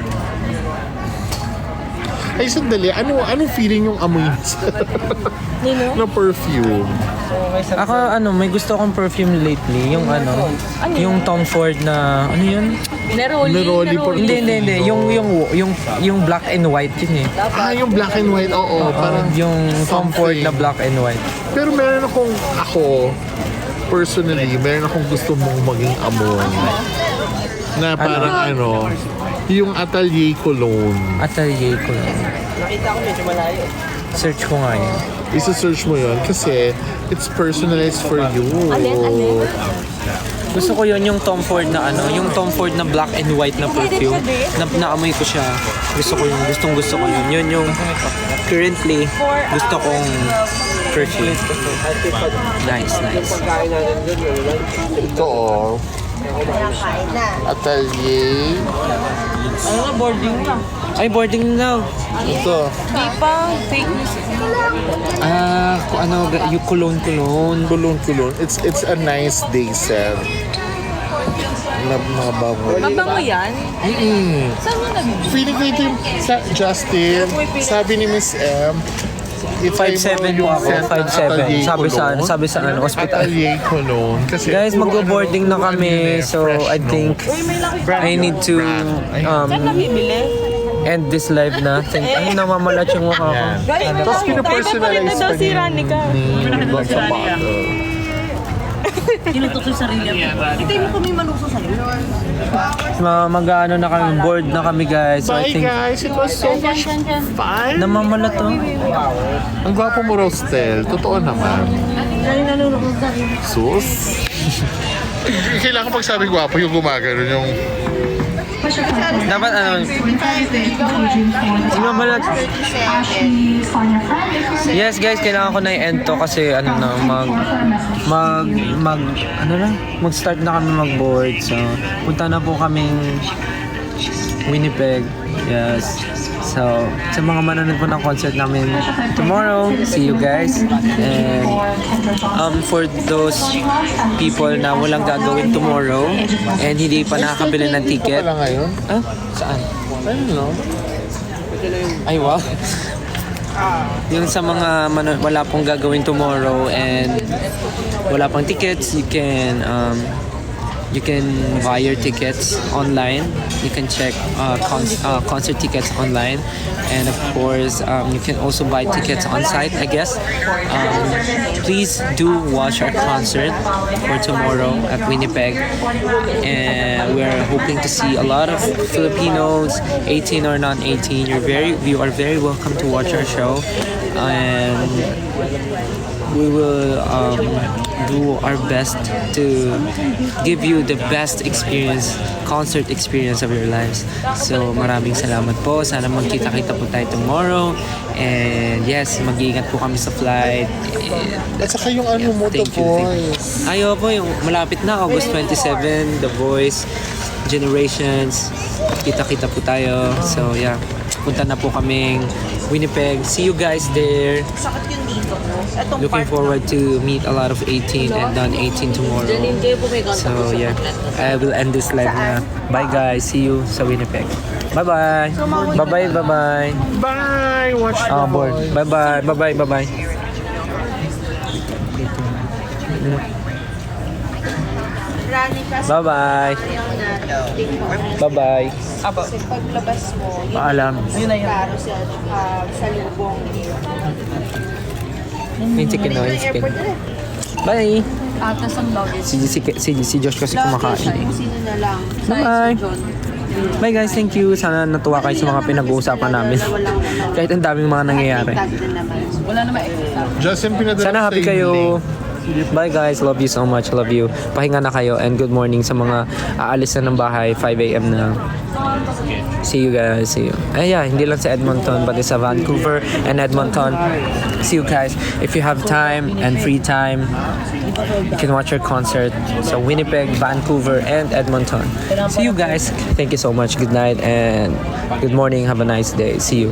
Ay, sandali. Anong feeling yung amoy na perfume? ako may gusto akong perfume lately, yung yung Tom Ford na yun? Neroli Hindi. Yung black and white yun eh. Yung black and white, oo. Parang Yung Tom Ford something. na black and white. Pero meron ako, personally, meron akong gusto mong maging amoy. Na parang yung Atelier Cologne. Atelier ko lang. Nakita ko medyo malayo. Search ko nga yun. Isa-search mo yun kasi it's personalized for you. Gusto ko yun yung Tom Ford na yung Tom Ford na black and white na perfume. Naamoy ko siya. Gusto ko yun. Gusto ko yun. Yun yung currently gusto kong perfume. Nice. Ito Atelier. Ay, boarding na. Ito. Di pa, fake news. Yung cologne. Cologne. It's a nice day set. Mabango. Mabango yan? Saan mo nabibili? Feeling ko ito yung Justin. Sabi ni Miss M, if 5'7" po ako, 5'7". Sabi sa hospital. Atelier Cologne. Kasi Guys, magbo-boarding na kami. So, I think I need to Saan nabibili? end this live na. Ay, namamalat yung mukha ko. Guys, Tapos pinapersonalize daw si Ranica. Tinutok sa sarili ako. Ito mo kami manuso sa'yo. Mag-ano na kami, bored na kami guys. So, I Bye think guys, it was so much fun. namamalat to. Ang gwapo mo, Rostel. Totoo naman. Sus. Kailangan pag sabi gwapo yung gumagano yung... Dapat namamalat. Yes guys, kailangan ko na i-end to kasi mag-start na kami mag-board. So, punta na po kaming Winnipeg. Yes. So, sa mga manonood po ng concert namin tomorrow, see you guys. And for those people na walang gagawin tomorrow and hindi pa nakakabili ng ticket. Wala ngayon? Ah? Saan? Ano? Ay, wow. Yung sa mga wala pong gagawin tomorrow and wala pang tickets, you can buy your tickets online. You can check concert tickets online, and of course you can also buy tickets on site, I guess. Please do watch our concert for tomorrow at Winnipeg, and we're hoping to see a lot of Filipinos, 18 or non-18. You are very welcome to watch our show, and we will do our best to give you the best concert experience of your lives. So maraming salamat po. Sana magkita-kita po tayo tomorrow. And yes, mag-iingat po kami sa flight. And, At saka yung mo, The Voice. Ayo po, yung malapit na, August 27, The Voice, Generations. Kita-kita po tayo. So yeah, punta na po kaming Winnipeg. See you guys there. Sakit yun dito ko. Etong Looking forward to meet a lot of 18 and non-18 tomorrow. kayo pumiganto So yeah, I will end this live na. Bye guys, see you sa Winnipeg. Bye-bye. Bye-bye. Bye! Watch The Board. Voice. Bye-bye. Bye-bye. Bye-bye. Kasi paglabas mo, Paalam. klaro sa lubong. Yung chicken no, yung chicken. Bye. Atas ang loaded. Si Josh kasi kumakain. Kung sino na lang. Bye. Bye guys, thank you. Sana natuwa kayo sa mga pinag-uusapan namin. Kahit ang daming mga nangyayari. Tag na naman. Wala naman extra. Justin, pinadala Sana ko happy sa kayo. link. Bye guys, love you so much, love you. Pahinga na kayo and good morning sa mga aalis na ng bahay, 5 a.m. na. See you guys, see you. Yeah, hindi lang sa Edmonton, but it's sa Vancouver and Edmonton. See you guys. If you have time and free time, you can watch your concert sa Winnipeg, Vancouver, and Edmonton. See you guys. Thank you so much. Good night and good morning. Have a nice day. See you.